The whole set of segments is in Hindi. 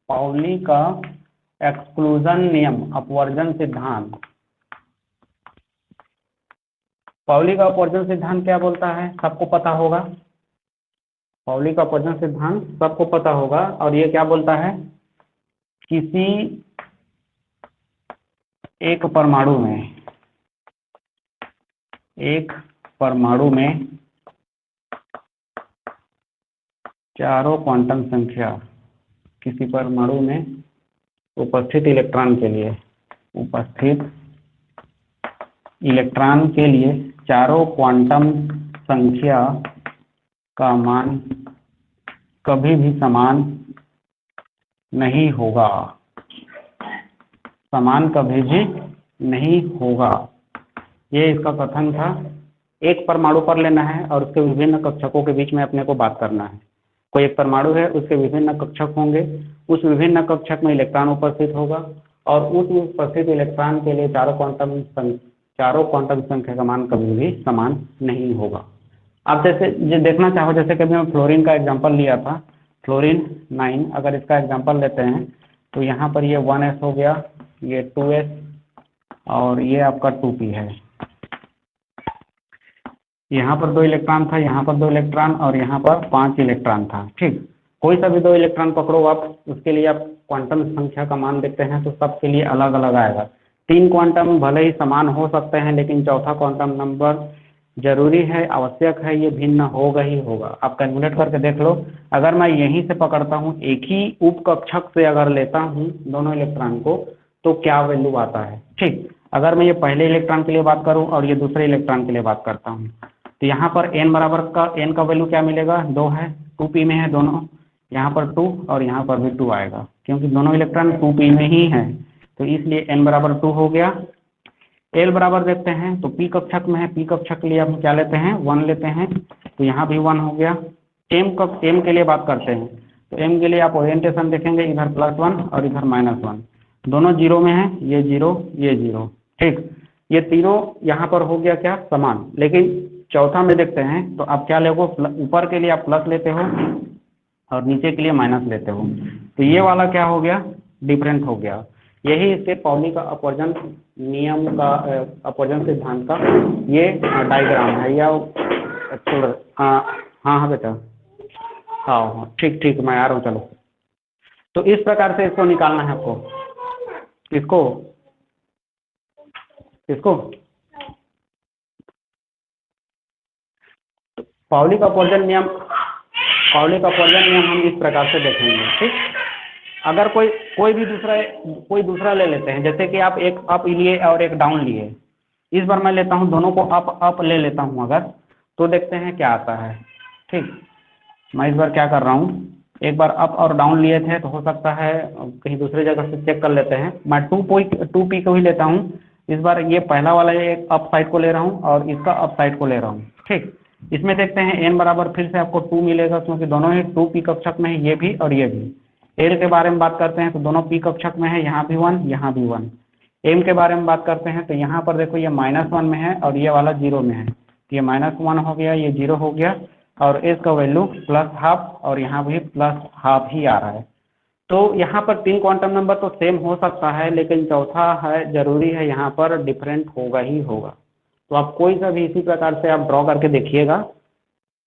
पाउली का एक्सक्लूजन नियम, अपवर्जन सिद्धांत। पाउली का अपवर्जन सिद्धांत क्या बोलता है, सबको पता होगा। पाउली का अपवर्जन सिद्धांत सबको पता होगा, और ये क्या बोलता है, किसी एक परमाणु में चारों क्वांटम संख्या, किसी परमाणु में उपस्थित इलेक्ट्रॉन के लिए चारों क्वांटम संख्या का मान कभी भी समान नहीं होगा, ये इसका कथन था। एक परमाणु पर लेना है और उसके विभिन्न कक्षकों के बीच में अपने को बात करना है। कोई एक परमाणु है, उसके विभिन्न कक्षक होंगे, उस विभिन्न कक्षक में इलेक्ट्रॉन उपस्थित होगा, और उस उपस्थित इलेक्ट्रॉन के लिए चारों क्वांटम संख्या का मान कभी भी समान नहीं होगा। आप जैसे देखना चाहो, जैसे कभी मैं फ्लोरीन का एग्जांपल लिया था, फ्लोरीन 9, अगर इसका एग्जांपल लेते हैं तो यहाँ पर ये 1s हो गया, ये 2s, और ये आपका 2p है। यहाँ पर 2 इलेक्ट्रॉन था, यहाँ पर 2 इलेक्ट्रॉन, और यहाँ पर 5 इलेक्ट्रॉन था। ठीक, कोई सा भी 2 इलेक्ट्रॉन पकड़ो आप, उसके लिए आप क्वांटम संख्या का मान देखते हैं तो सबके लिए अलग अलग आएगा। 3 क्वांटम भले ही समान हो सकते हैं, लेकिन चौथा क्वांटम नंबर जरूरी है, आवश्यक है, ये भिन्न होगा ही होगा। आप कैलकुलेट करके देख लो, अगर मैं यहीं से पकड़ता हूँ, एक ही उपकक्षक से अगर लेता हूँ दोनों इलेक्ट्रॉन को, तो क्या वैल्यू आता है। ठीक, अगर मैं ये पहले इलेक्ट्रॉन के लिए बात करूँ और ये दूसरे इलेक्ट्रॉन के लिए बात करता हूँ, तो यहाँ पर n का वैल्यू क्या मिलेगा, 2 है, 2p में है दोनों, यहाँ पर 2 और यहाँ पर भी 2 आएगा, क्योंकि दोनों इलेक्ट्रॉन 2p में ही है, तो इसलिए n बराबर 2 हो गया। l बराबर देखते हैं तो p कक्षक में है, p कक्षक के लिए हम क्या लेते हैं, 1 लेते हैं, तो यहाँ भी 1 हो गया। m के लिए बात करते हैं, तो m के लिए आप ओरिएंटेशन देखेंगे, इधर +1 और इधर -1, दोनों 0 में है, ये 0 ये 0। ठीक, ये तीनों यहाँ पर हो गया क्या, समान। लेकिन चौथा में देखते हैं तो आप क्या लोगे, ऊपर के लिए आप प्लस लेते हो और नीचे के लिए माइनस लेते हो, तो ये वाला क्या हो गया, डिफरेंट हो गया। यही इसके पाउली का अपवर्जन नियम का, अपवर्जन सिद्धांत का ये डायग्राम है। या हाँ बेटा, हाँ ठीक ठीक, मैं आ रहा हूँ, चलो। तो इस प्रकार से इसको निकालना है आपको, इसको तो पाउली का अपवर्जन नियम हम इस प्रकार से देखेंगे। ठीक, अगर कोई दूसरा ले लेते हैं, जैसे कि आप एक अप लिए और एक डाउन लिए, इस बार मैं लेता हूं दोनों को अप ले लेता हूं अगर, तो देखते हैं क्या आता है। ठीक, मैं इस बार क्या कर रहा हूं, एक बार अप और डाउन लिए थे, तो हो सकता है कहीं दूसरी जगह से चेक कर लेते हैं। मैं 2p को ही लेता हूं, इस बार ये पहला वाला एक अप साइड को ले रहा हूं और इसका अप साइड को ले रहा हूं। ठीक, इसमें देखते हैं n बराबर फिर से आपको 2 मिलेगा, क्योंकि दोनों ही 2p कक्षक में है, ये भी और ये भी। l के बारे में बात करते हैं तो दोनों p कक्षक में है, यहाँ भी 1 यहाँ भी 1। m के बारे में बात करते हैं तो यहाँ पर देखो ये -1 में है और ये वाला 0 में है, तो ये -1 हो गया, ये 0 हो गया, और s का वैल्यू +½ और यहाँ भी +½ ही आ रहा है। तो यहाँ पर 3 क्वांटम नंबर तो सेम हो सकता है, लेकिन चौथा है जरूरी है, यहाँ पर डिफरेंट होगा ही होगा। तो आप कोई सा भी इसी प्रकार से आप ड्रॉ करके देखिएगा,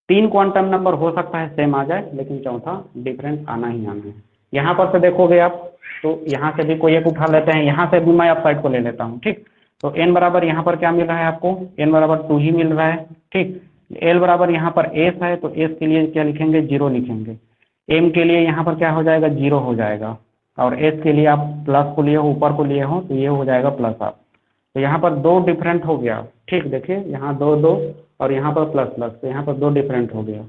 3 क्वांटम नंबर हो सकता है सेम आ जाए, लेकिन चौथा डिफरेंट आना ही आना है। यहाँ पर से देखोगे आप, तो यहाँ से भी कोई एक उठा लेते हैं, यहाँ से भी मैं अप साइड को ले लेता हूँ। ठीक, तो n बराबर यहाँ पर क्या मिल रहा है आपको, n बराबर 2 ही मिल रहा है। ठीक, l बराबर यहाँ पर s है, तो s के लिए क्या लिखेंगे, 0 लिखेंगे। m के लिए यहाँ पर क्या हो जाएगा, 0 हो जाएगा, और s के लिए आप प्लस को लिए हो, ऊपर को लिए हो, तो ये हो जाएगा +½ तो यहाँ पर 2 डिफरेंट हो गया। ठीक, देखिए यहाँ 2 2 और यहाँ पर ++, तो यहाँ पर 2 डिफरेंट हो गया।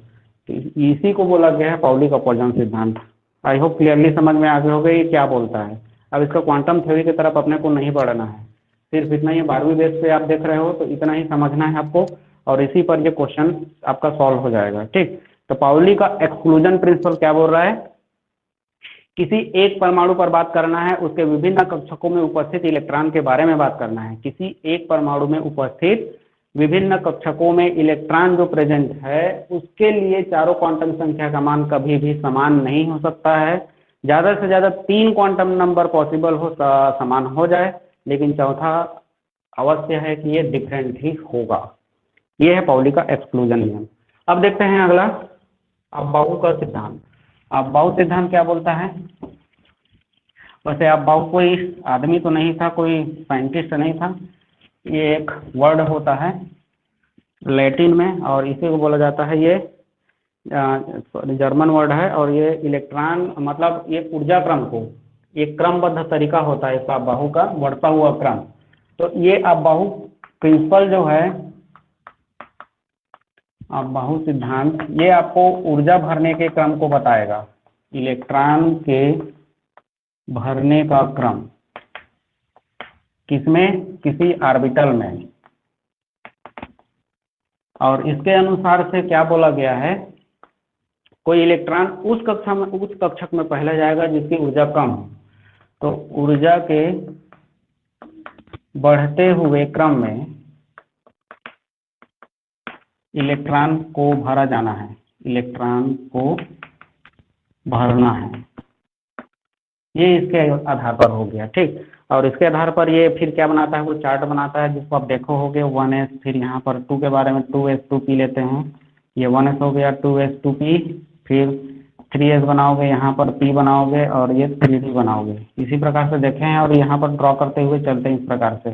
तो इसी को बोला गया है पाउली का अपवर्जन सिद्धांत। आई होप क्लियरली समझ में आ गए होगा ये क्या बोलता है। अब इसका क्वांटम थ्योरी की तरफ अपने को नहीं बढ़ना है, सिर्फ इतना ही 12वीं बेस पे आप देख रहे हो, तो इतना ही समझना है आपको, और इसी पर ये क्वेश्चन आपका सॉल्व हो जाएगा। ठीक, तो पाउली का एक्सक्लूजन प्रिंसिपल क्या बोल रहा है, किसी एक परमाणु पर बात करना है, उसके विभिन्न कक्षकों में उपस्थित इलेक्ट्रॉन के बारे में बात करना है। किसी एक परमाणु में उपस्थित विभिन्न कक्षकों में इलेक्ट्रॉन जो प्रेजेंट है, उसके लिए चारों क्वांटम संख्या का मान कभी भी समान नहीं हो सकता है। ज़्यादा से ज़्यादा 3 क्वांटम नंबर पॉसिबल हो, समान हो जाए, लेकिन चौथा अवश्य है कि ये डिफरेंट ही होगा। ये है पाउली का एक्सक्लूजन नियम। अब देखते हैं अगला, अबाउ का सिद्धांत। अबाउ सिद्धांत क्या बोलता है? वैसे अबाउ कोई आदमी तो नहीं था, कोई साइंटिस्ट नहीं था, ये एक वर्ड होता है लैटिन में और इसी को बोला जाता है, ये जर्मन वर्ड है और ये इलेक्ट्रॉन मतलब ये ऊर्जा क्रम को एक क्रमबद्ध तरीका होता है इसका अबाहु का बढ़ता हुआ क्रम। तो ये अबाहु प्रिंसिपल जो है, अबाहु सिद्धांत, ये आपको ऊर्जा भरने के क्रम को बताएगा, इलेक्ट्रॉन के भरने का क्रम, किसमें? किसी ऑर्बिटल में। और इसके अनुसार से क्या बोला गया है, कोई इलेक्ट्रॉन उस कक्षक में पहले जाएगा जिसकी ऊर्जा कम हो, तो ऊर्जा के बढ़ते हुए क्रम में इलेक्ट्रॉन को भरा जाना है, इलेक्ट्रॉन को भरना है। ये इसके आधार पर हो गया, ठीक। और इसके आधार पर ये फिर क्या बनाता है, वो चार्ट बनाता है जिसको आप देखो होगे 1s, फिर यहाँ पर 2 के बारे में 2s2p लेते हैं, ये 1s हो गया, 2s2p, फिर 3s बनाओगे, यहाँ पर p बनाओगे और ये 3d बनाओगे। इसी प्रकार से देखे हैं और यहाँ पर ड्रॉ करते हुए चलते हैं इस प्रकार से।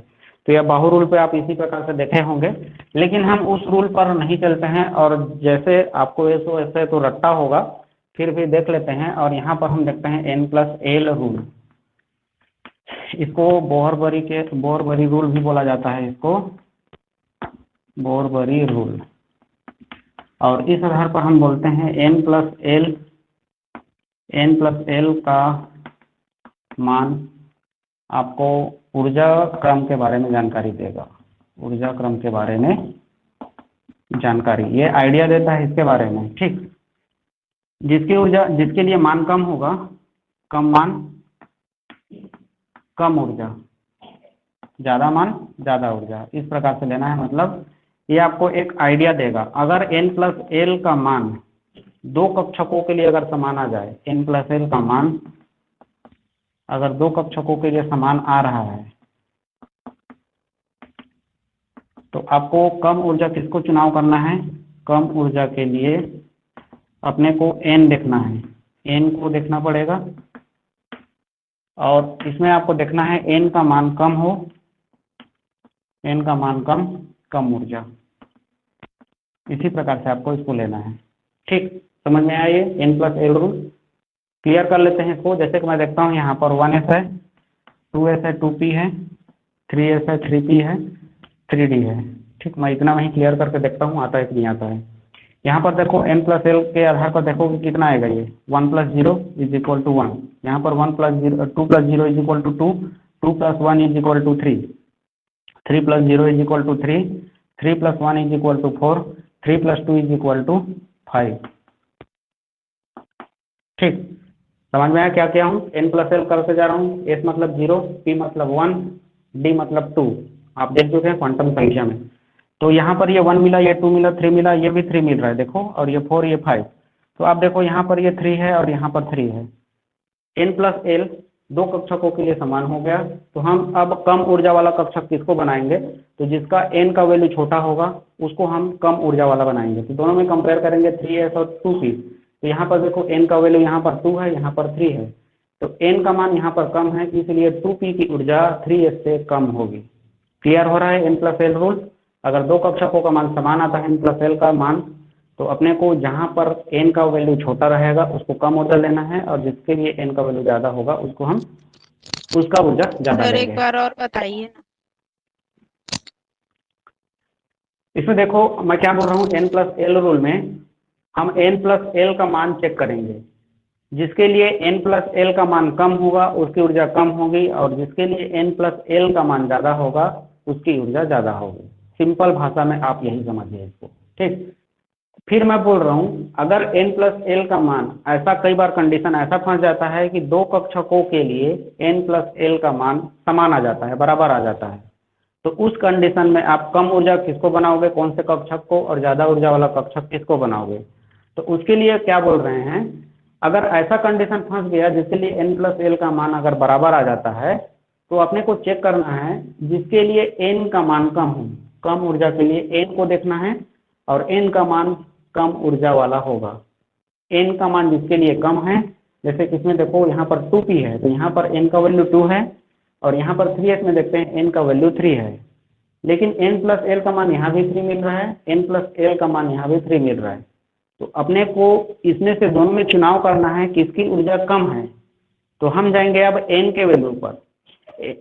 तो यह बाहु रूल पे आप इसी प्रकार से देखे होंगे, लेकिन हम उस रूल पर नहीं चलते हैं और जैसे आपको ऐसे तो रट्टा होगा, फिर भी देख लेते हैं। और यहाँ पर हम देखते हैं n+l रूल, इसको बोरबरी रूल भी बोला जाता है, इसको बोरबरी रूल। और इस आधार पर हम बोलते हैं n+l का मान आपको ऊर्जा क्रम के बारे में जानकारी देगा, ऊर्जा क्रम के बारे में जानकारी, ये आइडिया देता है इसके बारे में, ठीक। जिसके लिए मान कम होगा, कम मान कम ऊर्जा, ज़्यादा मान ज़्यादा ऊर्जा, इस प्रकार से लेना है। मतलब ये आपको एक आइडिया देगा। अगर n+l का मान 2 कक्षकों के लिए अगर समान आ जाए, n+l का मान अगर 2 कक्षकों के लिए समान आ रहा है, तो आपको कम ऊर्जा किसको चुनाव करना है? कम ऊर्जा के लिए अपने को n देखना है, n को देखना पड़ेगा और इसमें आपको देखना है n का मान कम हो, n का मान कम ऊर्जा, इसी प्रकार से आपको इसको लेना है, ठीक। समझ में आया ये n+l रूल? क्लियर कर लेते हैं इसको। जैसे कि मैं देखता हूँ यहाँ पर 1s है, 2s है, 2p है, 3s है, 3p है, 3d है, ठीक। मैं इतना वहीं क्लियर करके देखता हूँ आता है कि नहीं आता है। यहाँ पर देखो n+l के आधार पर देखो कि कितना आएगा, ये 1 + 0 = 1, यहाँ पर 2 + 0 = 2, 2 + 1 = 3, 3 + 0 = 3, 3 + 1 = 4, 3 + 2 = 5, ठीक। समझ में आया क्या क्या हूँ? n+l करते जा रहा हूँ, s मतलब 0, p मतलब 1, d मतलब 2, आप देख चुके हैं क्वांटम संख्या में। तो यहाँ पर ये 1 मिला, ये 2 मिला, 3 मिला, ये भी 3 मिल रहा है देखो, और ये 4, ये 5। तो आप देखो यहाँ पर ये 3 है और यहाँ पर 3 है। n+l 2 कक्षकों के लिए समान हो गया। तो हम अब कम ऊर्जा वाला कक्षक किसको बनाएंगे? तो जिसका n का वैल्यू छोटा होगा उसको हम कम ऊर्जा वाला बनाएंगे। तो दोनों में कंपेयर करेंगे 3s और 2p। तो यहाँ पर देखो n का वैल्यू यहाँ पर 2 है, यहाँ पर 3 है, तो n का मान यहाँ पर कम है, इसलिए 2p की ऊर्जा 3s से कम होगी। क्लियर हो रहा है n+l रूल? अगर 2 कक्षकों का मान समान आता है n+l का मान, तो अपने को जहाँ पर n का वैल्यू छोटा रहेगा उसको कम ऊर्जा लेना है, और जिसके लिए n का वैल्यू ज़्यादा होगा उसको हम उसका ऊर्जा ज़्यादा लेंगे। एक बार और बताइए ना। इसमें देखो मैं क्या बोल रहा हूँ, n+l रूल में हम n+l का मान चेक करेंगे। जिसके लिए n+l का मान कम होगा उसकी ऊर्जा कम होगी, और जिसके लिए n+l का मान ज़्यादा होगा उसकी ऊर्जा ज़्यादा होगी। सिंपल भाषा में आप यही समझिए इसको, ठीक। फिर मैं बोल रहा हूँ, अगर n+l का मान ऐसा, कई बार कंडीशन ऐसा फंस जाता है कि 2 कक्षकों के लिए n+l का मान समान आ जाता है, बराबर आ जाता है, तो उस कंडीशन में आप कम ऊर्जा किसको बनाओगे, कौन से कक्षक को, और ज़्यादा ऊर्जा वाला कक्षक किसको बनाओगे? तो उसके लिए क्या बोल रहे हैं, अगर ऐसा कंडीशन फंस गया जिसके लिए n प्लस एल का मान अगर बराबर आ जाता है, तो अपने को चेक करना है जिसके लिए n का मान कम हो, कम ऊर्जा के लिए n को देखना है, और n का मान कम ऊर्जा वाला होगा। n का मान जिसके लिए कम है, जैसे कि इसमें देखो यहाँ पर 2p है, तो यहाँ पर n का वैल्यू 2 है, और यहाँ पर 3s में देखते हैं n का वैल्यू 3 है, लेकिन n प्लस एल का मान यहाँ भी 3 मिल रहा है, n प्लस एल का मान यहाँ भी 3 मिल रहा है। तो अपने को इसमें से दोनों में चुनाव करना है किसकी ऊर्जा कम है। तो हम जाएंगे अब n के वैल्यू पर,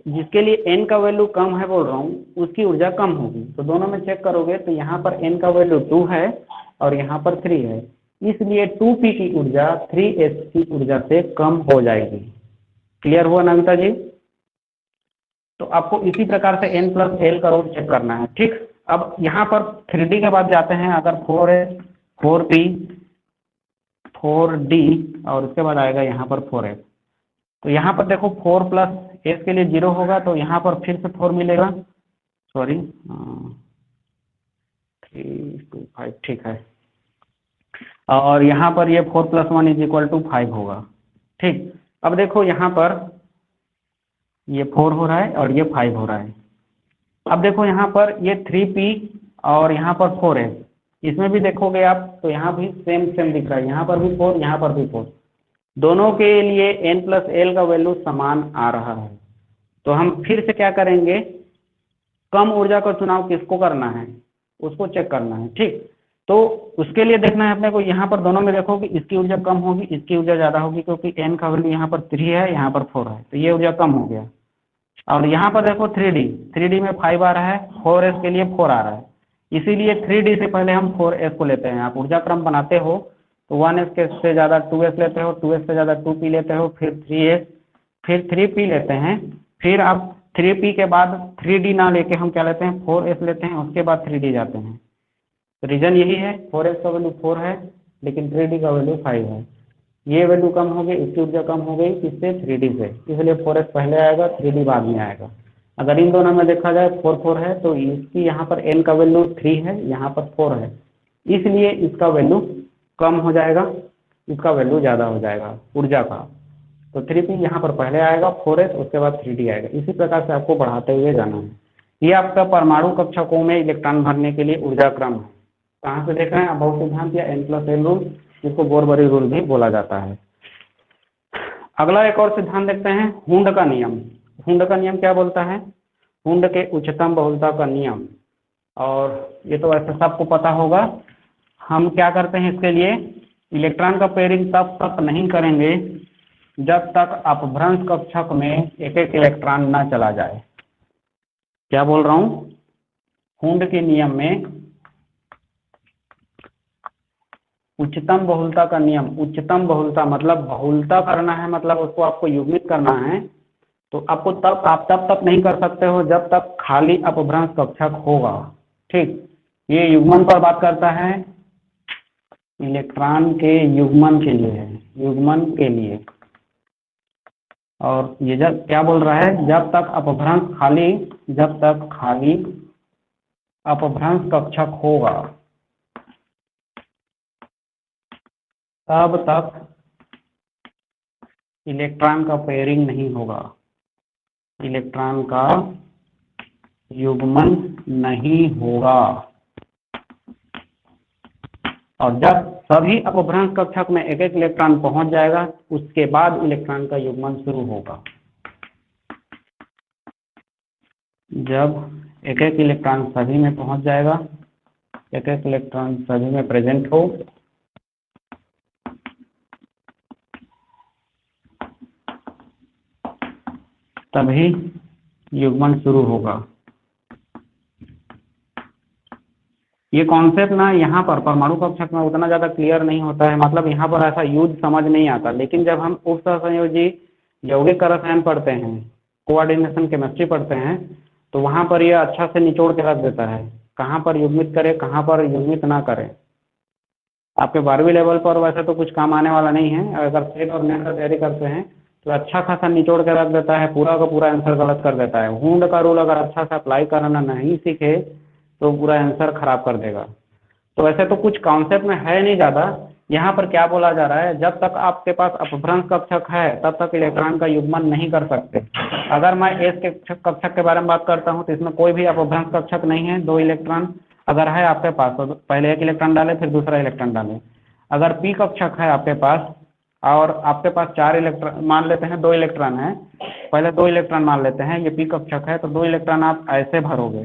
जिसके लिए n का वैल्यू कम है बोल रहा हूँ, उसकी ऊर्जा कम होगी। तो दोनों में चेक करोगे तो यहाँ पर n का वैल्यू 2 है और यहाँ पर 3 है, इसलिए 2p की ऊर्जा 3s की ऊर्जा से कम हो जाएगी। क्लियर हुआ नमिता जी? तो आपको इसी प्रकार से n प्लस एल का रूट चेक करना है। ठीक, अब यहाँ पर 3D के बाद जाते हैं। अगर 4s 4p 4d और उसके बाद आएगा यहाँ पर 4s, तो यहाँ पर देखो 4 प्लस एस के लिए 0 होगा, तो यहाँ पर फिर से 4 मिलेगा, सॉरी 3 2 5, ठीक है, और यहाँ पर ये 4 प्लस 1 इज इक्वल टू 5 होगा। ठीक, अब देखो यहाँ पर ये 4 हो रहा है और ये 5 हो रहा है। अब देखो यहाँ पर ये 3p और यहाँ पर 4s, इसमें भी देखोगे आप तो यहाँ भी सेम सेम दिख रहा है, यहाँ पर भी 4 यहाँ पर भी 4, दोनों के लिए n प्लस एल का वैल्यू समान आ रहा है। तो हम फिर से क्या करेंगे, कम ऊर्जा का चुनाव किसको करना है, उसको चेक करना है। ठीक, तो उसके लिए देखना है अपने को, यहाँ पर दोनों में देखो कि इसकी ऊर्जा कम होगी, इसकी ऊर्जा ज़्यादा होगी, क्योंकि n का वैल्यू यहाँ पर 3 है, यहाँ पर 4 है, तो ये ऊर्जा कम हो गया। और यहाँ पर देखो 3D में 5 आ रहा है, 4s के लिए 4 आ रहा है, इसीलिए 3D से पहले हम 4s को लेते हैं। आप ऊर्जा क्रम बनाते हो तो 1s के से ज़्यादा 2s लेते हो, 2s से ज़्यादा 2p लेते हो, फिर 3s, फिर 3p लेते हैं, फिर आप 3p के बाद 3D ना लेके हम क्या लेते हैं, 4s लेते हैं, उसके बाद 3D जाते हैं। तो रीज़न यही है, 4s का वैल्यू 4 है लेकिन 3D का वैल्यू 5 है, ये वैल्यू कम हो गई, इसकी ऊर्जा कम हो गई, किससे, 3D से, इसलिए 4s पहले आएगा, 3D बाद में आएगा। अगर इन दोनों में देखा जाए 4 4 है, तो इसकी यहाँ पर n का वैल्यू 3 है, यहाँ पर 4 है, इसलिए इसका वैल्यू कम हो जाएगा, इसका वैल्यू ज़्यादा हो जाएगा ऊर्जा का। तो 3p यहाँ पर पहले आएगा, 4s उसके बाद 3D आएगा। इसी प्रकार से आपको बढ़ाते हुए जाना है। ये आपका परमाणु कक्षकों में इलेक्ट्रॉन भरने के लिए ऊर्जा क्रम है। कहाँ से देख रहे हैं, अभाव सिद्धांत या n प्लस एल रूल, जिसको बोरबरी रूल भी बोला जाता है। अगला एक और सिद्धांत देखते हैं, हुंड का नियम। हुंड का नियम क्या बोलता है, हुंड के उच्चतम बहुलता का नियम, और ये तो वैसे सबको पता होगा। हम क्या करते हैं इसके लिए, इलेक्ट्रॉन का पेयरिंग तब तक नहीं करेंगे जब तक अपभ्रंश कक्षक में एक एक इलेक्ट्रॉन ना चला जाए। क्या बोल रहा हूँ, हुंड के नियम में उच्चतम बहुलता का नियम, उच्चतम बहुलता मतलब बहुलता करना है, मतलब उसको आपको युग्मित करना है, तो आपको आप तब तक नहीं कर सकते हो जब तक खाली अपभ्रंश कक्षक होगा। ठीक, ये युग्मन पर बात करता है, इलेक्ट्रॉन के युग्मन के लिए है, युग्मन के लिए। और ये जब क्या बोल रहा है, जब तक खाली अपभ्रंश कक्षक होगा तब तक इलेक्ट्रॉन का पेयरिंग नहीं होगा, इलेक्ट्रॉन का युग्मन नहीं होगा। और जब सभी अपभ्रंश कक्षक में एक एक इलेक्ट्रॉन पहुंच जाएगा, उसके बाद इलेक्ट्रॉन का युग्मन शुरू होगा। जब एक एक इलेक्ट्रॉन सभी में पहुंच जाएगा, एक एक इलेक्ट्रॉन सभी में प्रेजेंट हो, तभी युग्मन शुरू होगा। ये कॉन्सेप्ट ना यहाँ पर परमाणु कक्षक में उतना ज़्यादा क्लियर नहीं होता है, मतलब यहाँ पर ऐसा यूज समझ नहीं आता, लेकिन जब हम उप सहसंयोजी यौगिक रसायन पढ़ते हैं, कोऑर्डिनेशन केमिस्ट्री पढ़ते हैं, तो वहाँ पर ये अच्छा से निचोड़ के रख देता है, कहाँ पर युग्मित करें, कहाँ पर युग्मित ना करें। आपके 12वीं लेवल पर वैसे तो कुछ काम आने वाला नहीं है, अगर सेट और नेट का तैयारी करते हैं तो अच्छा खासा निचोड़ के रख देता है, पूरा का पूरा आंसर गलत कर देता है। हुंड का रूल अगर अच्छा से अप्लाई करना नहीं सीखे तो पूरा आंसर खराब कर देगा। तो वैसे तो कुछ कॉन्सेप्ट में है नहीं ज़्यादा, यहाँ पर क्या बोला जा रहा है, जब तक आपके पास अपभ्रंश कक्षक है तब तक इलेक्ट्रॉन का युग्मन नहीं कर सकते। अगर मैं एस के कक्षक के बारे में बात करता हूँ तो इसमें कोई भी अपभ्रंश कक्षक नहीं है, 2 इलेक्ट्रॉन अगर है आपके पास तो पहले एक इलेक्ट्रॉन डालें फिर दूसरा इलेक्ट्रॉन डालें। अगर पी कक्षक है आपके पास और आपके पास 4 इलेक्ट्रॉन, मान लेते हैं 2 इलेक्ट्रॉन है, पहले 2 इलेक्ट्रॉन मान लेते हैं, ये पी कक्षक है तो 2 इलेक्ट्रॉन आप ऐसे भरोगे,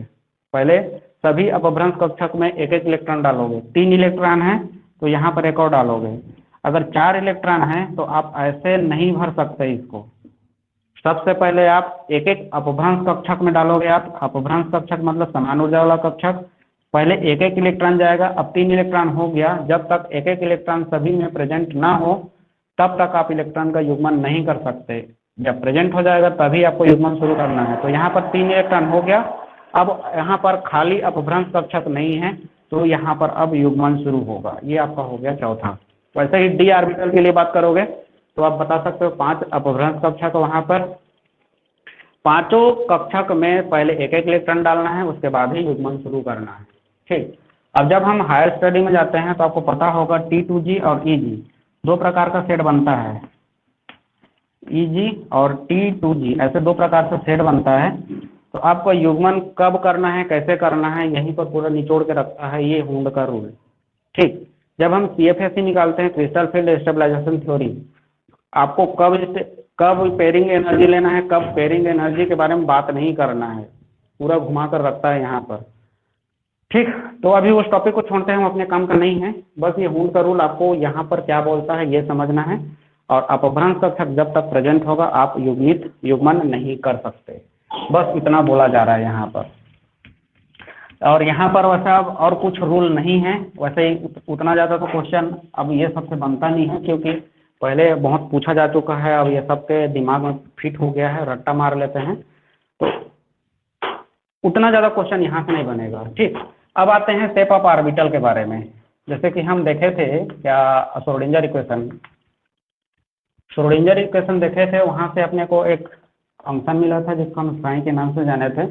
पहले सभी अपभ्रंश कक्षक में एक एक इलेक्ट्रॉन डालोगे। 3 इलेक्ट्रॉन है तो यहाँ पर एक और डालोगे। अगर 4 इलेक्ट्रॉन है तो आप ऐसे नहीं भर सकते इसको, सबसे पहले आप एक एक अपभ्रंश कक्षक में डालोगे। आप अपभ्रंश कक्षक मतलब समान ऊर्जा वाला कक्षक, पहले एक एक इलेक्ट्रॉन जाएगा। अब 3 इलेक्ट्रॉन हो गया, जब तक एक एक इलेक्ट्रॉन सभी में प्रेजेंट ना हो तब तक आप इलेक्ट्रॉन का युग्मन नहीं कर सकते। जब प्रेजेंट हो जाएगा तभी आपको युग्मन शुरू करना है। तो यहाँ पर 3 इलेक्ट्रॉन हो गया, अब यहाँ पर खाली अपभ्रंश कक्षक नहीं है तो यहाँ पर अब युग्मन शुरू होगा। ये आपका हो गया चौथा। वैसे ही डी ऑर्बिटल के लिए बात करोगे तो आप बता सकते हो 5 अपभ्रंश कक्षक, वहाँ पर पांचों कक्षक में पहले एक एक इलेक्ट्रॉन डालना है, उसके बाद ही युग्मन शुरू करना है। ठीक, अब जब हम हायर स्टडी में जाते हैं तो आपको पता होगा T2G और EG 2 प्रकार का सेट बनता है। EG और T2G ऐसे 2 प्रकार से सेट बनता है। तो आपको युग्मन कब करना है, कैसे करना है, यहीं पर पूरा निचोड़ के रखता है ये हुंड का रूल। ठीक, जब हम CFSE निकालते हैं, क्रिस्टल फील्ड स्टेबलाइजेशन थ्योरी, आपको कब पेयरिंग एनर्जी लेना है, कब पेयरिंग एनर्जी के बारे में बात नहीं करना है, पूरा घुमा कर रखता है यहाँ पर। ठीक, तो अभी उस टॉपिक को छोड़ते हैं, हम अपने काम का नहीं है, बस ये हुंड का रूल आपको यहाँ पर क्या बोलता है ये समझना है। और अपभ्रंश कक्षक जब तक प्रेजेंट होगा आप युग्मन नहीं कर सकते, बस इतना बोला जा रहा है यहाँ पर। और यहाँ पर वैसे अब और कुछ रूल नहीं है, वैसे ही उतना ज़्यादा तो क्वेश्चन अब ये सबसे बनता नहीं है, क्योंकि पहले बहुत पूछा जा चुका है, अब ये सबके दिमाग में फिट हो गया है, रट्टा मार लेते हैं, तो उतना ज़्यादा क्वेश्चन यहाँ से नहीं बनेगा। ठीक, अब आते हैं शेप ऑफ ऑर्बिटल के बारे में। जैसे कि हम देखे थे क्या, श्रोडिंगर इक्वेशन देखे थे, वहाँ से अपने को एक फंक्शन मिला था जिसको हम साई के नाम से जाने थे,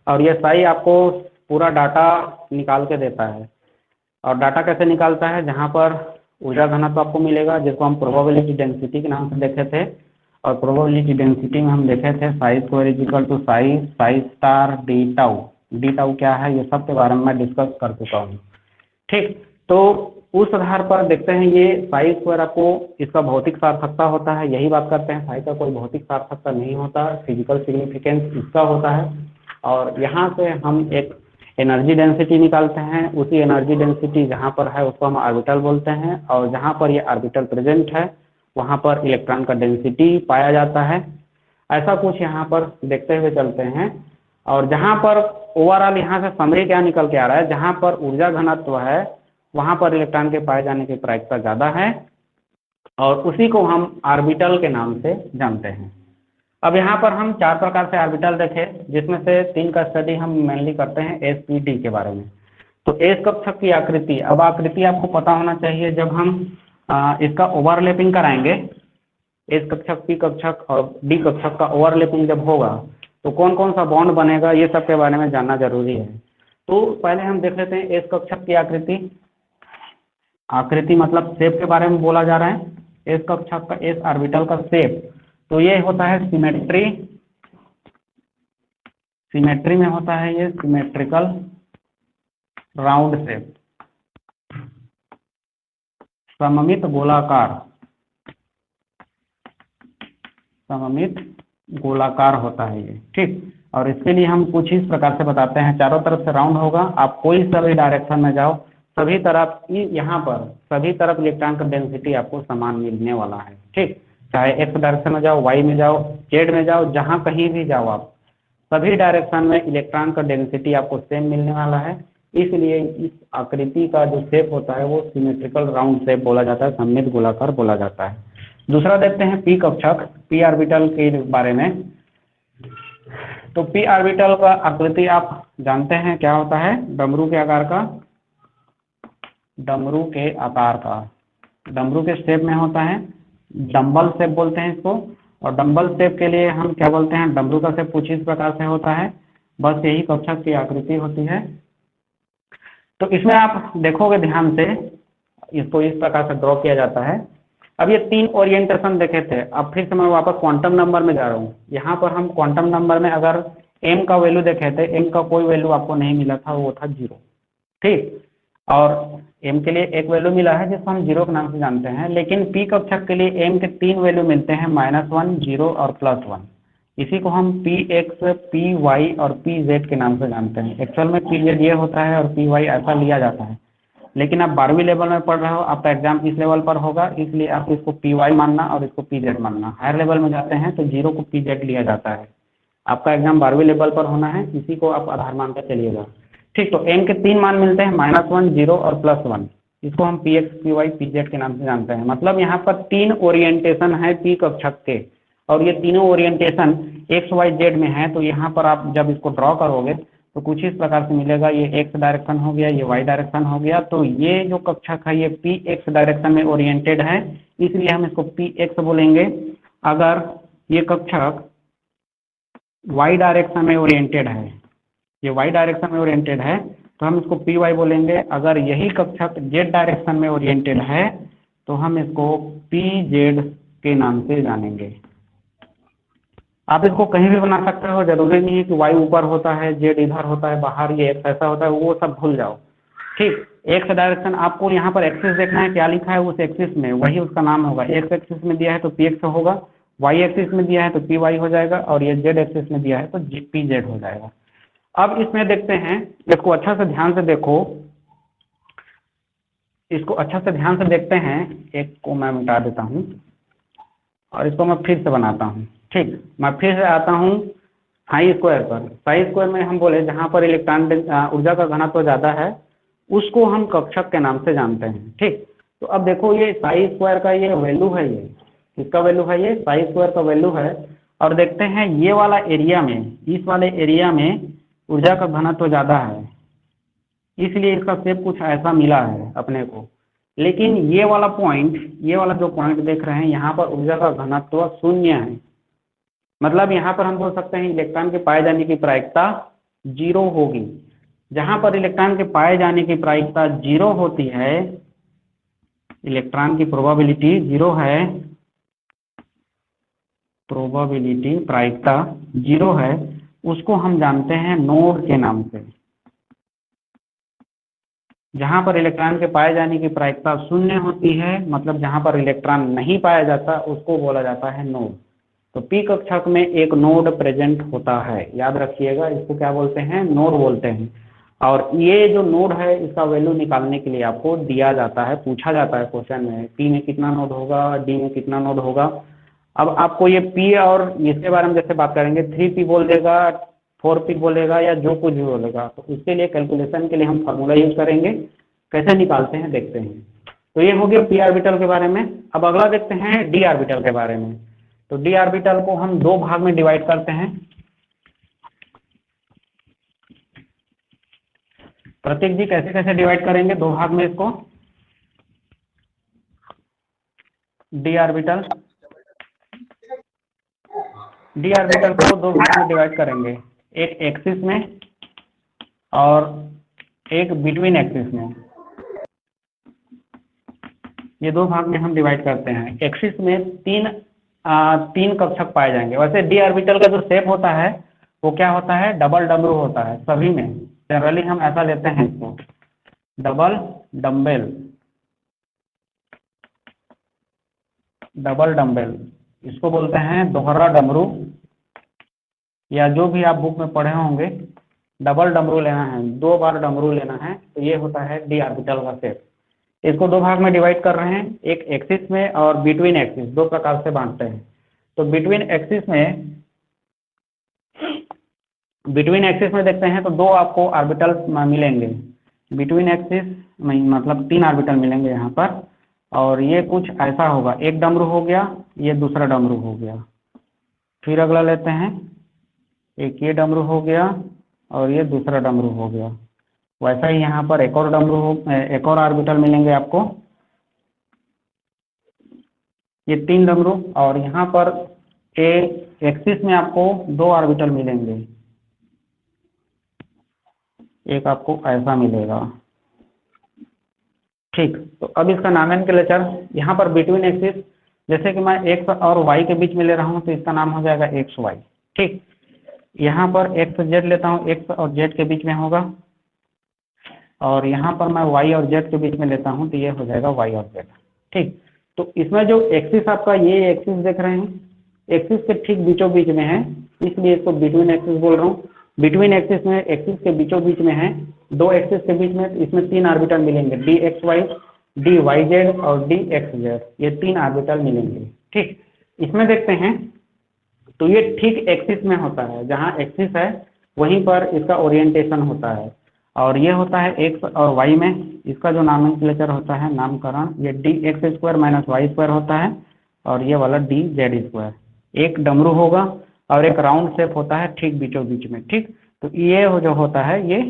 और ये साई आपको पूरा डाटा निकाल के देता है। और डाटा कैसे निकालता है, जहाँ पर ऊर्जा घनत्व आपको मिलेगा जिसको हम प्रोबेबिलिटी डेंसिटी के नाम से देखे थे, और प्रोबेबिलिटी डेंसिटी में हम देखे थे psi square is equal to psi star d tau क्या है, ये सब के बारे में मैं डिस्कस कर चुका हूँ। ठीक, तो उस आधार पर देखते हैं ये साई स्क्वायर आपको इसका भौतिक सार्थकता होता है, यही बात करते हैं, साई का कोई भौतिक सार्थकता नहीं होता, फिजिकल सिग्निफिकेंस इसका होता है। और यहाँ से हम एक एनर्जी डेंसिटी निकालते हैं, उसी एनर्जी डेंसिटी जहाँ पर है उसको हम ऑर्बिटल बोलते हैं, और जहाँ पर ये ऑर्बिटल प्रेजेंट है वहाँ पर इलेक्ट्रॉन का डेंसिटी पाया जाता है। ऐसा कुछ यहाँ पर देखते हुए चलते हैं। और जहाँ पर ओवरऑल यहाँ से समरी क्या निकल के आ रहा है, जहाँ पर ऊर्जा घनत्व है वहाँ पर इलेक्ट्रॉन के पाए जाने की प्रायिकता ज़्यादा है, और उसी को हम ऑर्बिटल के नाम से जानते हैं। अब यहाँ पर हम 4 प्रकार से ऑर्बिटल देखे, जिसमें से 3 का स्टडी हम मेनली करते हैं SPD के बारे में। तो एस कक्षक की आकृति, अब आकृति आपको पता होना चाहिए, जब हम इसका ओवरलैपिंग कराएंगे, एस कक्षक, पी कक्षक और डी कक्षक का ओवरलैपिंग जब होगा तो कौन कौन सा बॉन्ड बनेगा, ये सब के बारे में जानना जरूरी है। तो पहले हम देख लेते हैं एस कक्षक की आकृति मतलब शेप के बारे में बोला जा रहा है। एस कक्षक का, एस ऑर्बिटल का शेप, तो ये होता है सिमेट्री में होता है ये सिमेट्रिकल राउंड शेप, सममित गोलाकार होता है ये। ठीक, और इसके लिए हम कुछ इस प्रकार से बताते हैं, चारों तरफ से राउंड होगा, आप कोई सा भी डायरेक्शन में जाओ सभी तरफ यहाँ पर सभी तरफ इलेक्ट्रॉन का डेंसिटी आपको समान मिलने वाला है। ठीक, चाहे एक्स डायरेक्शन में जाओ, वाई में जाओ, जेड में जाओ, जहाँ कहीं भी जाओ आप, सभी डायरेक्शन में इलेक्ट्रॉन का डेंसिटी आपको सेम मिलने वाला है। इसलिए इस आकृति का जो शेप होता है वो सिमेट्रिकल राउंड शेप बोला जाता है, सममित गोलाकार बोला जाता है। दूसरा देखते हैं पी कक्षक, पी ऑर्बिटल के बारे में। तो पी ऑर्बिटल का आकृति आप जानते हैं क्या होता है, डमरू के शेप में होता है, डंबल शेप बोलते हैं इसको। और डंबल शेप के लिए हम क्या बोलते हैं, डमरू का शेप कुछ इस प्रकार से होता है, बस यही कक्षक की आकृति होती है। तो इसमें आप देखोगे ध्यान से, इसको इस प्रकार से ड्रॉ किया जाता है। अब ये 3 ओरिएंटेशन देखे थे, अब फिर से मैं वापस क्वांटम नंबर में जा रहा हूँ। यहाँ पर हम क्वांटम नंबर में अगर m का वैल्यू देखे थे, m का कोई वैल्यू आपको नहीं मिला था, वो था 0, ठीक। और m के लिए एक वैल्यू मिला है जिसको हम 0 के नाम से जानते हैं, लेकिन p कक्षक के लिए m के 3 वैल्यू मिलते हैं, -1, 0 और +1। इसी को हम px, py और pz के नाम से जानते हैं। एक्चुअल में pz ये होता है और py ऐसा लिया जाता है, लेकिन आप 12वीं लेवल में पढ़ रहे हो, आपका एग्जाम इस लेवल पर होगा, इसलिए आप इसको py मानना और इसको pz मानना। हायर लेवल में जाते हैं तो 0 को pz लिया जाता है। आपका एग्जाम 12वीं लेवल पर होना है, इसी को आप आधार मानकर चलिएगा, ठीक। तो m के 3 मान मिलते हैं, -1, 0 और +1। इसको हम px, py, pz के नाम से जानते हैं। मतलब यहाँ पर 3 ओरिएंटेशन है p कक्षक के, और ये तीनों ओरिएंटेशन x, y, z में है। तो यहाँ पर आप जब इसको ड्रॉ करोगे तो कुछ इस प्रकार से मिलेगा, ये x डायरेक्शन हो गया, ये y डायरेक्शन हो गया। तो ये जो कक्षक है ये px डायरेक्शन में ओरिएंटेड है, इसलिए हम इसको px बोलेंगे। अगर ये कक्षक y डायरेक्शन में ओरिएंटेड है, ये y डायरेक्शन में ओरिएंटेड है, तो हम इसको py बोलेंगे। अगर यही कक्षक z डायरेक्शन में ओरिएंटेड है तो हम इसको pz के नाम से जानेंगे। आप इसको कहीं भी बना सकते हो, जरूरी नहीं है कि y ऊपर होता है, z इधर होता है, बाहर ये x ऐसा होता है, वो सब भूल जाओ, ठीक। x डायरेक्शन आपको यहाँ पर एक्सिस देखना है, क्या लिखा है उस एक्सिस में, वही उसका नाम होगा। x एक्सिस में दिया है तो px होगा, y एक्सिस में दिया है तो py हो जाएगा, और ये z एक्सिस में दिया है तो pz हो जाएगा। अब इसमें देखते हैं, इसको अच्छा से ध्यान से देखो, इसको अच्छा से ध्यान से देखते हैं। एक को मैं मिटा देता हूँ और इसको मैं फिर से बनाता हूँ, ठीक। मैं फिर से आता हूँ साई स्क्वायर पर। साई स्क्वायर में हम बोले जहाँ पर इलेक्ट्रॉन ऊर्जा का घनत्व तो ज़्यादा है, उसको हम कक्षक के नाम से जानते हैं, ठीक। तो अब देखो ये साई स्क्वायर का ये वैल्यू है, ये किसका वैल्यू है, ये साई स्क्वायर का वैल्यू है। और देखते हैं ये वाला एरिया में, इस वाले एरिया में ऊर्जा का घनत्व तो ज़्यादा है, इसलिए इसका शेप कुछ ऐसा मिला है अपने को। लेकिन ये वाला पॉइंट, ये वाला जो पॉइंट देख रहे हैं, यहाँ पर ऊर्जा का घनत्व 0 है। मतलब यहाँ पर हम बोल सकते हैं इलेक्ट्रॉन के पाए जाने की प्रायिकता 0 होगी। जहाँ पर इलेक्ट्रॉन के पाए जाने की प्रायिकता 0 होती है, इलेक्ट्रॉन की प्रोबेबिलिटी 0 है, प्रोबेबिलिटी प्रायिकता 0 है, उसको हम जानते हैं नोड के नाम से। जहाँ पर इलेक्ट्रॉन के पाए जाने की प्रायिकता 0 होती है, मतलब जहाँ पर इलेक्ट्रॉन नहीं पाया जाता, उसको बोला जाता है नोड। तो p कक्षक में एक नोड प्रेजेंट होता है, याद रखिएगा, इसको क्या बोलते हैं, नोड बोलते हैं। और ये जो नोड है इसका वैल्यू निकालने के लिए आपको दिया जाता है, पूछा जाता है क्वेश्चन में, p में कितना नोड होगा, d में कितना नोड होगा। अब आपको ये p और इसके बारे में जैसे बात करेंगे, 3p बोल देगा, 4p बोलेगा, या जो कुछ भी बोलेगा, तो उसके लिए कैलकुलेशन के लिए हम फार्मूला यूज करेंगे। कैसे निकालते हैं देखते हैं। तो ये हो गया p ऑर्बिटल के बारे में। अब अगला देखते हैं d ऑर्बिटल के बारे में। तो d ऑर्बिटल को हम 2 भाग में डिवाइड करते हैं। प्रतीक जी कैसे कैसे डिवाइड करेंगे 2 भाग में इसको, d ऑर्बिटल को 2 भाग में डिवाइड करेंगे, एक एक्सिस में और एक बिटवीन एक्सिस में। ये 2 भाग में हम डिवाइड करते हैं। एक्सिस में तीन कक्षक पाए जाएंगे। वैसे d ऑर्बिटल का जो शेप होता है वो क्या होता है, डबल डमरू होता है सभी में। जनरली हम ऐसा लेते हैं इसको, डबल डम्बेल, इसको बोलते हैं दोहरा डमरू, या जो भी आप बुक में पढ़े होंगे, डबल डमरू लेना है, 2 बार डमरू लेना है। तो ये होता है d ऑर्बिटल का शेप। इसको 2 भाग में डिवाइड कर रहे हैं, एक एक्सिस में और बिटवीन एक्सिस, 2 प्रकार से बांटते हैं। तो बिटवीन एक्सिस में देखते हैं तो 2 आपको ऑर्बिटल मिलेंगे। बिटवीन एक्सिस में मतलब 3 ऑर्बिटल मिलेंगे यहाँ पर, और ये कुछ ऐसा होगा, एक डमरू हो गया, ये दूसरा डमरू हो गया। फिर अगला लेते हैं, एक ये डमरू हो गया और ये दूसरा डमरू हो गया। वैसा ही यहाँ पर एक और ऑर्बिटल मिलेंगे आपको, ये 3 डमरू, और यहाँ पर एक्सिस में आपको 2 ऑर्बिटल मिलेंगे, एक आपको ऐसा मिलेगा, ठीक, तो अब इसका नॉमेनक्लेचर यहाँ पर बिटवीन एक्सिस, जैसे कि मैं एक्स और वाई के बीच में ले रहा हूँ तो इसका नाम हो जाएगा एक्स वाई। ठीक, यहाँ पर एक्स जेड लेता हूँ, एक्स और जेड के बीच में होगा, और यहाँ पर मैं वाई और जेड के बीच में लेता हूँ तो ये हो जाएगा वाई और जेड। ठीक, तो इसमें जो एक्सिस आपका ये एक्सिस देख रहे हैं, एक्सिस के ठीक बीचों बीच में है, इसलिए इसको बिटवीन एक्सिस बोल रहा हूँ। बिटवीन एक्सिस में, एक्सिस के बीचों बीच में है, दो एक्सिस के बीच में, इसमें तीन ऑर्बिटल मिलेंगे, d x y, d y z और डी एक्स जेड, ये तीन ऑर्बिटल मिलेंगे। ठीक, इसमें देखते हैं तो ये ठीक एक्सिस में होता है, जहाँ एक्सिस है वहीं पर इसका ओरिएंटेशन होता है, और ये होता है एक्स और वाई में। इसका जो नॉमेनक्लेचर होता है, नामकरण, ये d x square minus y square होता है, और ये वाला डी जेड स्क्वायर। एक डमरू होगा और एक राउंड शेप होता है ठीक बीचों बीच में। ठीक, तो ये जो होता है ये